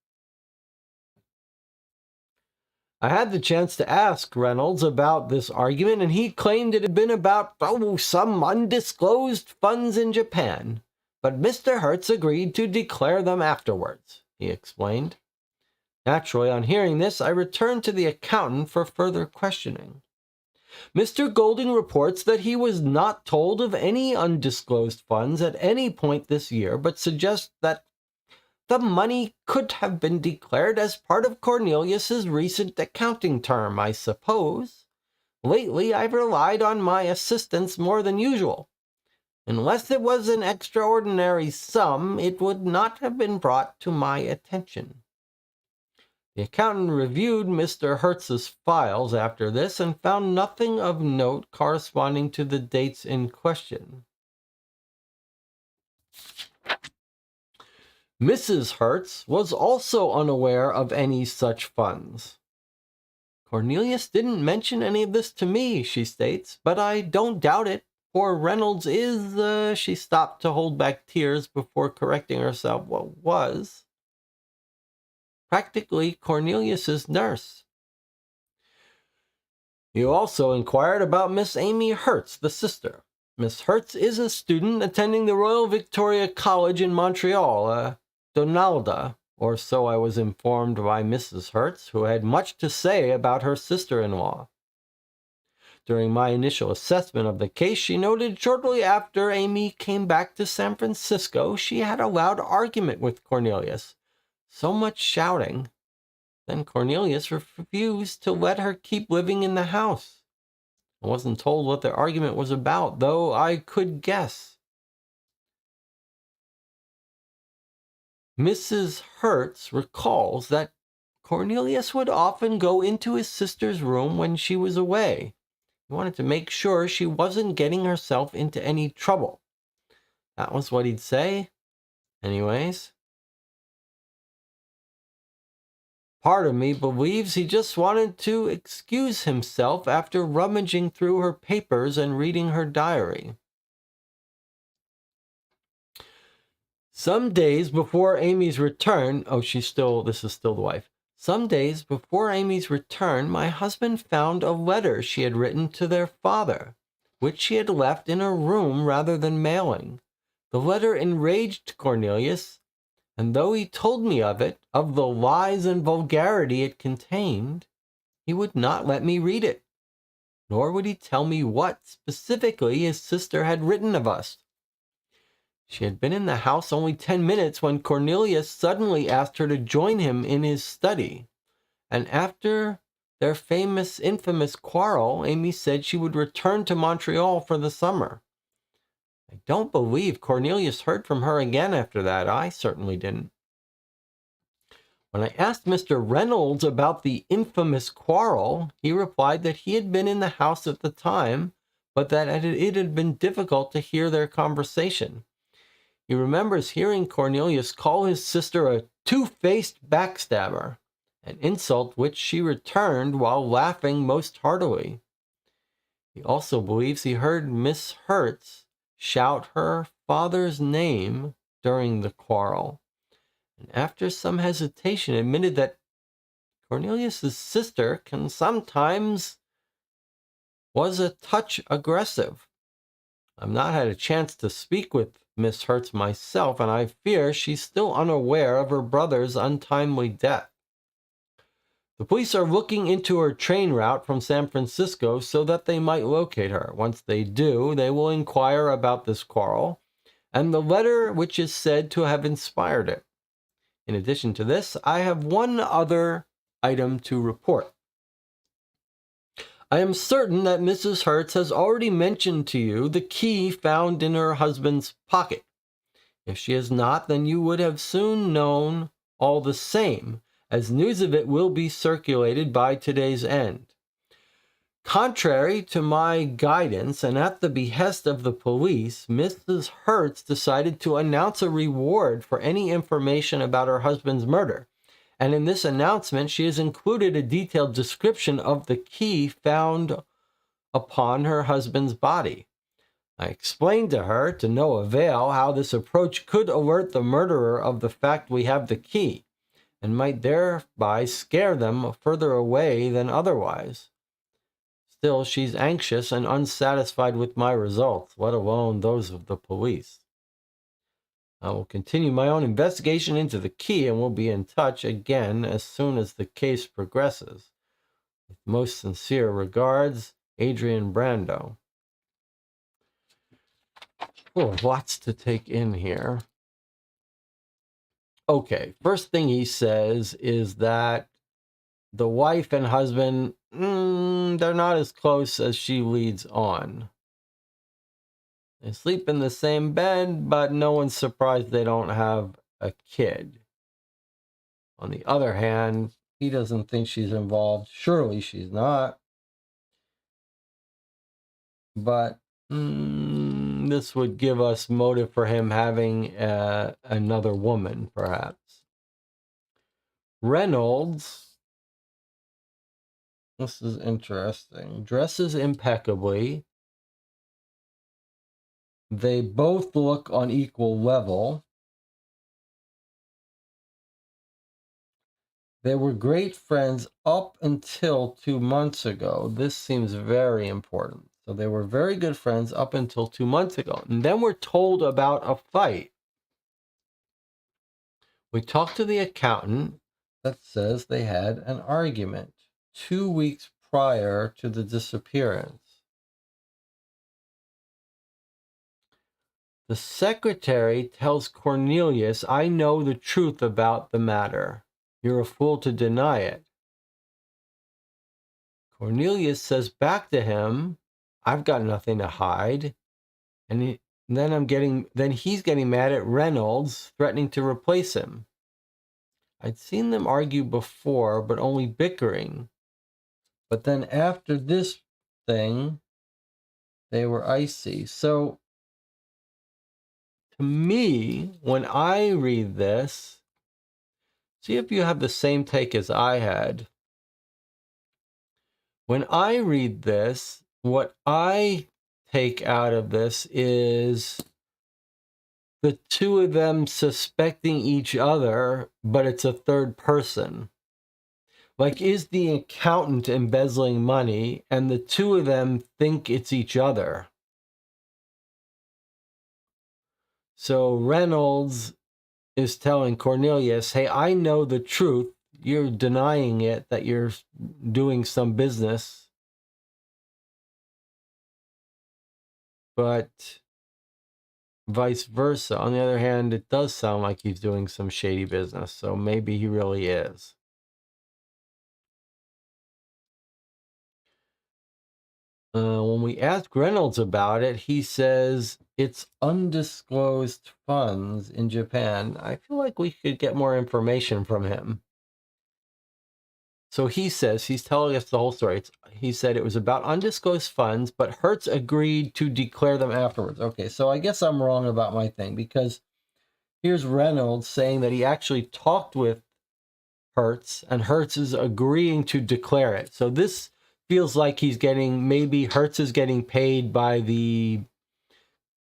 I had the chance to ask Reynolds about this argument, and he claimed it had been about, some undisclosed funds in Japan. But Mr. Hertz agreed to declare them afterwards, he explained. Naturally, on hearing this, I returned to the accountant for further questioning. Mr. Golding reports that he was not told of any undisclosed funds at any point this year, but suggests that the money could have been declared as part of Cornelius's recent accounting term, I suppose. Lately, I've relied on my assistants more than usual. Unless it was an extraordinary sum, it would not have been brought to my attention. The accountant reviewed Mr. Hertz's files after this and found nothing of note corresponding to the dates in question. Mrs. Hertz was also unaware of any such funds. "Cornelius didn't mention any of this to me," she states, "but I don't doubt it. Poor Reynolds is," she stopped to hold back tears before correcting herself, was practically Cornelius's nurse. You also inquired about Miss Amy Hertz, the sister. Miss Hertz is a student attending the Royal Victoria College in Montreal, Donalda, or so I was informed by Mrs. Hertz, who had much to say about her sister-in-law. During my initial assessment of the case, she noted shortly after Amy came back to San Francisco, she had a loud argument with Cornelius. So much shouting. Then Cornelius refused to let her keep living in the house. I wasn't told what the argument was about, though I could guess. Mrs. Hertz recalls that Cornelius would often go into his sister's room when she was away. He wanted to make sure she wasn't getting herself into any trouble. That was what he'd say. Anyways. Part of me believes he just wanted to excuse himself after rummaging through her papers and reading her diary. Some days before Amy's return, this is still the wife. Some days before Amy's return, my husband found a letter she had written to their father, which she had left in her room rather than mailing. The letter enraged Cornelius, and though he told me of it, of the lies and vulgarity it contained, he would not let me read it, nor would he tell me what specifically his sister had written of us. She had been in the house only 10 minutes when Cornelius suddenly asked her to join him in his study, and after their infamous quarrel, Amy said she would return to Montreal for the summer. I don't believe Cornelius heard from her again after that. I certainly didn't. When I asked Mr. Reynolds about the infamous quarrel, he replied that he had been in the house at the time, but that it had been difficult to hear their conversation. He remembers hearing Cornelius call his sister a two-faced backstabber, an insult which she returned while laughing most heartily. He also believes he heard Miss Hertz shout her father's name during the quarrel, and after some hesitation admitted that Cornelius's sister can sometimes was a touch aggressive. I've not had a chance to speak with Miss Hertz myself, and I fear she's still unaware of her brother's untimely death. The police are looking into her train route from San Francisco so that they might locate her. Once they do, they will inquire about this quarrel and the letter which is said to have inspired it. In addition to this, I have one other item to report. I am certain that Mrs. Hertz has already mentioned to you the key found in her husband's pocket. If she has not, then you would have soon known all the same, as news of it will be circulated by today's end. Contrary to my guidance and at the behest of the police, Mrs. Hertz decided to announce a reward for any information about her husband's murder. And in this announcement, she has included a detailed description of the key found upon her husband's body. I explained to her, to no avail, how this approach could alert the murderer of the fact we have the key, and might thereby scare them further away than otherwise. Still, she's anxious and unsatisfied with my results, let alone those of the police. I will continue my own investigation into the key and will be in touch again as soon as the case progresses. With most sincere regards, Adrian Brando. Oh, lots to take in here. Okay, first thing he says is that the wife and husband, they're not as close as she leads on. They sleep in the same bed, but no one's surprised they don't have a kid. On the other hand, he doesn't think she's involved. Surely she's not. But this would give us motive for him having another woman, perhaps. Reynolds, this is interesting, dresses impeccably. They both look on equal level. They were great friends up until 2 months ago. This seems very important. So they were very good friends up until 2 months ago. And then we're told about a fight. We talked to the accountant that says they had an argument 2 weeks prior to the disappearance. The secretary tells Cornelius, I know the truth about the matter. You're a fool to deny it. Cornelius says back to him, I've got nothing to hide. And then he's getting mad at Reynolds, threatening to replace him. I'd seen them argue before, but only bickering. But then after this thing, they were icy. So to me, when I read this, see if you have the same take as I had. When I read this, what I take out of this is the two of them suspecting each other, but it's a third person. Like, is the accountant embezzling money, and the two of them think it's each other? So Reynolds is telling Cornelius, hey, I know the truth. You're denying it, that you're doing some business. But vice versa. On the other hand, it does sound like he's doing some shady business. So maybe he really is. When we ask Reynolds about it, he says it's undisclosed funds in Japan. I feel like we could get more information from him. So he says, he's telling us the whole story. He said it was about undisclosed funds, but Hertz agreed to declare them afterwards. Okay, so I guess I'm wrong about my thing, because here's Reynolds saying that he actually talked with Hertz, and Hertz is agreeing to declare it. So this feels like maybe Hertz is getting paid by the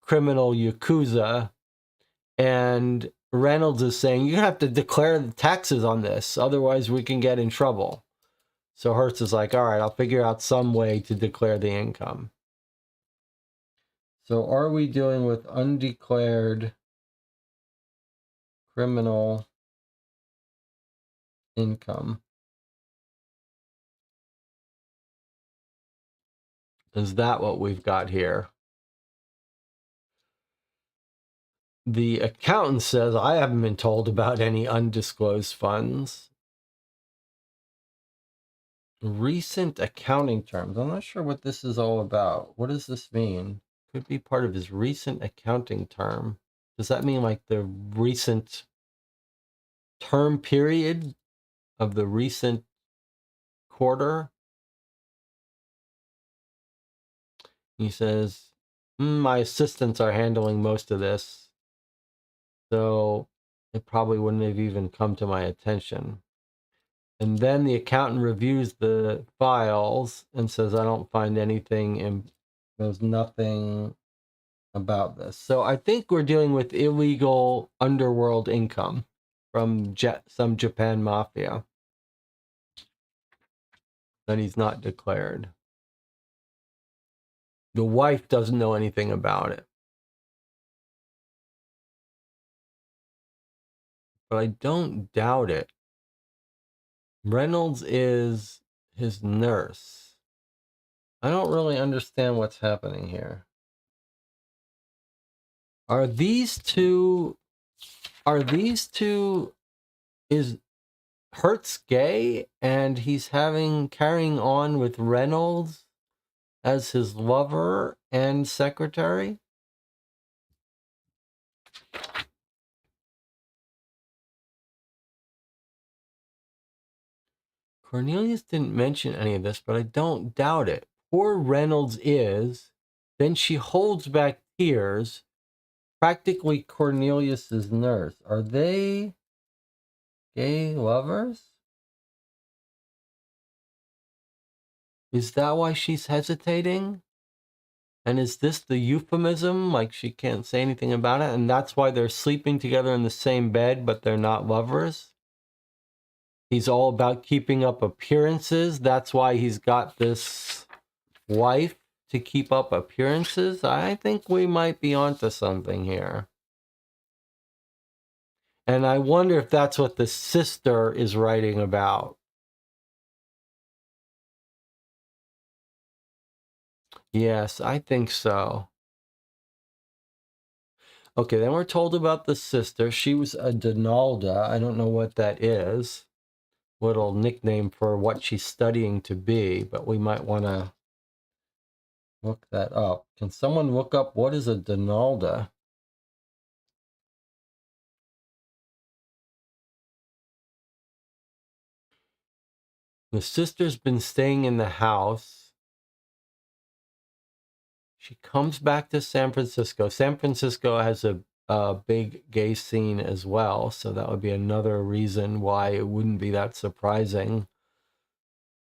criminal Yakuza, and Reynolds is saying, you have to declare the taxes on this, otherwise we can get in trouble. So Hertz is like, all right, I'll figure out some way to declare the income. So are we dealing with undeclared criminal income? Is that what we've got here? The accountant says, I haven't been told about any undisclosed funds. Recent accounting terms. I'm not sure what this is all about. What does this mean? Could be part of his recent accounting term. Does that mean like the recent term period of the recent quarter? He says, my assistants are handling most of this, so it probably wouldn't have even come to my attention. And then the accountant reviews the files and says, I don't find anything, and there's nothing about this. So I think we're dealing with illegal underworld income from some Japan mafia that he's not declared. The wife doesn't know anything about it. But I don't doubt it. Reynolds is his nurse. I don't really understand what's happening here. Are these two, is Hertz gay and he's carrying on with Reynolds as his lover and secretary? Cornelius didn't mention any of this, but I don't doubt it. Poor Reynolds is, then she holds back tears, practically Cornelius's nurse. Are they gay lovers? Is that why she's hesitating? And is this the euphemism? Like she can't say anything about it, and that's why they're sleeping together in the same bed, but they're not lovers? He's all about keeping up appearances. That's why he's got this wife, to keep up appearances. I think we might be onto something here. And I wonder if that's what the sister is writing about. Yes, I think so. Okay, then we're told about the sister. She was a Donalda. I don't know what that is. Little nickname for what she's studying to be, but we might want to look that up. Can someone look up what is a Donalda? The sister's been staying in the house. She comes back to San Francisco. San Francisco has a big gay scene as well, so that would be another reason why it wouldn't be that surprising.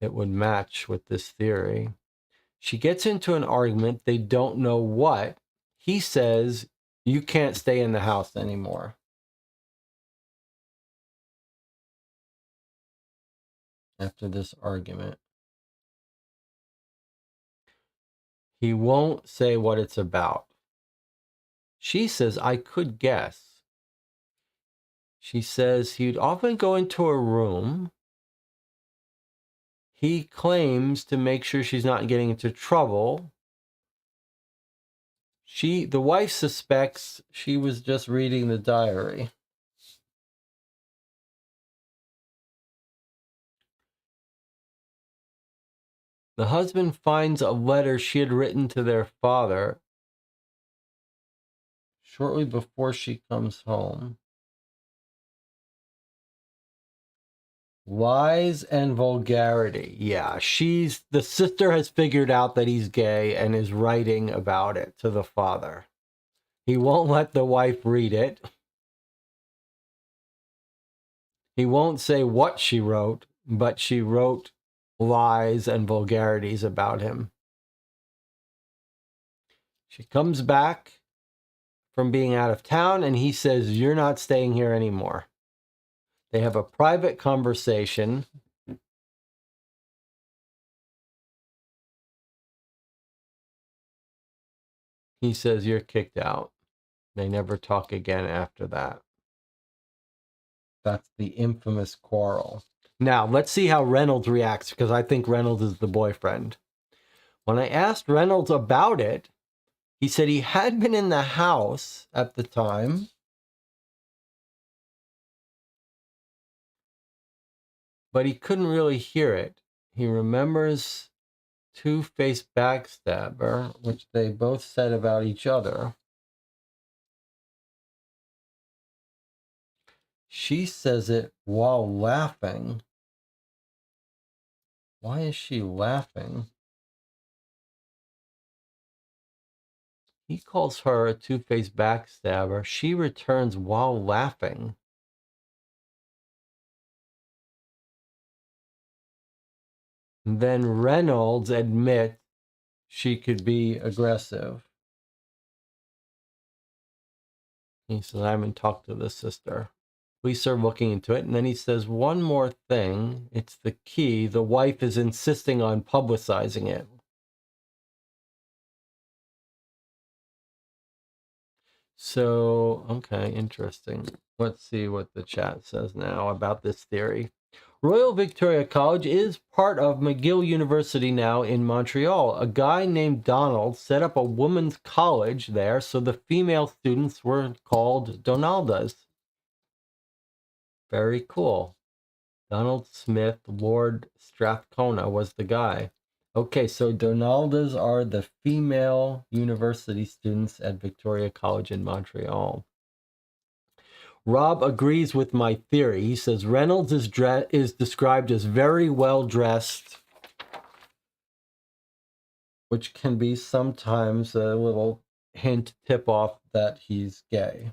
It would match with this theory. She gets into an argument. They don't know what. He says, you can't stay in the house anymore. After this argument, he won't say what it's about. She says, I could guess. She says he'd often go into a room. He claims to make sure she's not getting into trouble. The wife suspects she was just reading the diary. The husband finds a letter she had written to their father shortly before she comes home. Lies and vulgarity. Yeah, the sister has figured out that he's gay and is writing about it to the father. He won't let the wife read it. He won't say what she wrote, but she wrote lies and vulgarities about him. She comes back from being out of town and he says, "You're not staying here anymore." They have a private conversation. He says, "You're kicked out." They never talk again after that. That's the infamous quarrel. Now, let's see how Reynolds reacts, because I think Reynolds is the boyfriend. When I asked Reynolds about it, he said he had been in the house at the time, but he couldn't really hear it. He remembers two-faced backstabber, which they both said about each other. She says it while laughing. Why is she laughing? He calls her a two-faced backstabber. She returns while laughing. Then Reynolds admits she could be aggressive. He says, "I haven't talked to the sister." Police are looking into it. And then he says one more thing. It's the key. The wife is insisting on publicizing it. So, okay, interesting. Let's see what the chat says now about this theory. Royal Victoria College is part of McGill University now in Montreal. A guy named Donald set up a women's college there, so the female students were called Donaldas. Very cool. Donald Smith, Lord Strathcona was the guy. Okay, so Donaldas are the female university students at Victoria College in Montreal. Rob agrees with my theory. He says Reynolds is described as very well dressed, which can be sometimes a little hint tip off that he's gay.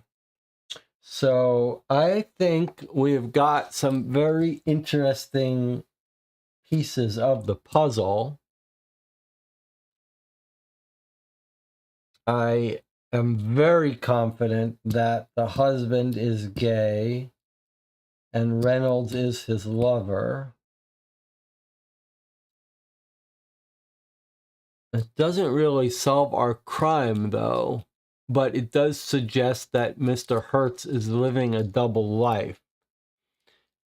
So I think we've got some very interesting pieces of the puzzle. I am very confident that the husband is gay and Reynolds is his lover. It doesn't really solve our crime, though, but it does suggest that Mr. Hertz is living a double life.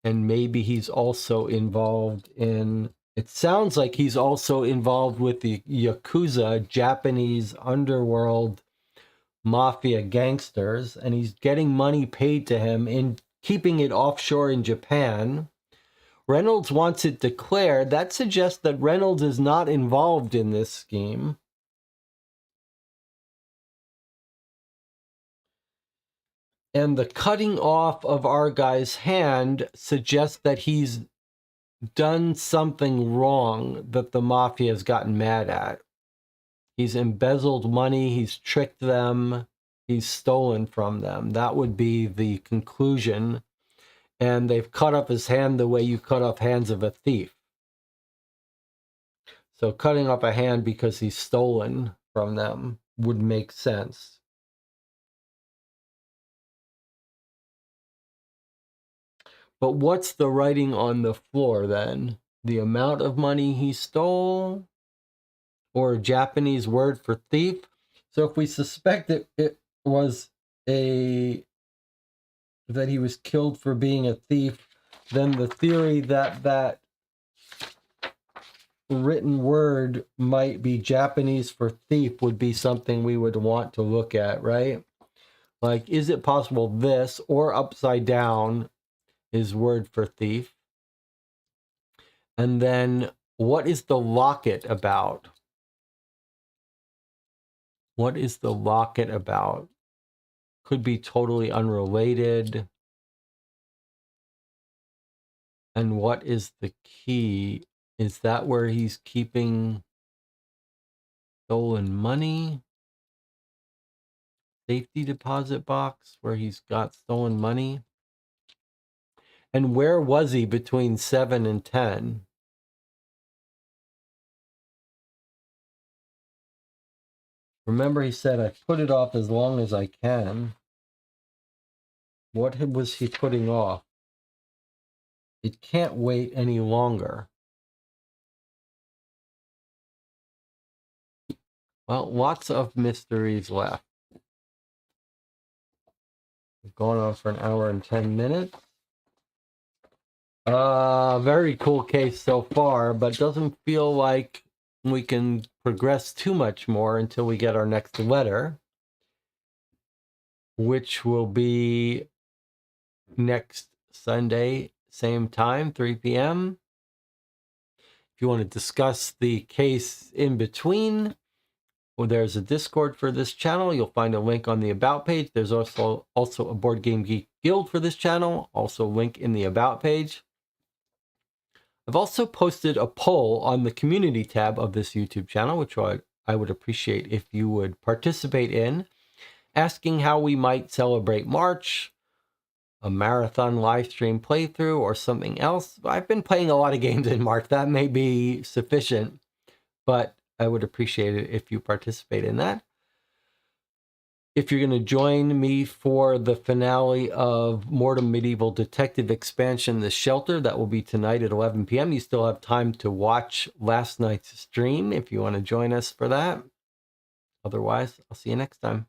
And maybe he's also involved in, it sounds like he's also involved with the Yakuza, Japanese underworld mafia gangsters, and he's getting money paid to him in keeping it offshore in Japan. Reynolds wants it declared. That suggests that Reynolds is not involved in this scheme. And the cutting off of our guy's hand suggests that he's done something wrong that the mafia has gotten mad at. He's embezzled money, he's tricked them, he's stolen from them. That would be the conclusion. And they've cut off his hand the way you cut off hands of a thief. So cutting off a hand because he's stolen from them would make sense. But what's the writing on the floor then? The amount of money he stole? Or a Japanese word for thief? So if we suspect it was that he was killed for being a thief, then the theory that written word might be Japanese for thief would be something we would want to look at, right? Like, is it possible this or upside down is word for thief? And then what is the locket about? What is the locket about? Could be totally unrelated. And what is the key? Is that where he's keeping stolen money? Safety deposit box where he's got stolen money? And where was he between 7 and 10? Remember, he said, I put it off as long as I can. What was he putting off? It can't wait any longer. Well, lots of mysteries left. We've gone on for an hour and 10 minutes. Very cool case so far, but doesn't feel like we can progress too much more until we get our next letter, which will be next Sunday, same time, 3 p.m. If you want to discuss the case in between, well, there's a Discord for this channel. You'll find a link on the About page. There's also a Board Game Geek Guild for this channel. Also a link in the About page. I've also posted a poll on the community tab of this YouTube channel, which I would appreciate if you would participate in, asking how we might celebrate March, a marathon live stream playthrough, or something else. I've been playing a lot of games in March. That may be sufficient, but I would appreciate it if you participate in that. If you're going to join me for the finale of Mortem Medieval Detective Expansion, The Shelter, that will be tonight at 11 p.m. You still have time to watch last night's stream if you want to join us for that. Otherwise, I'll see you next time.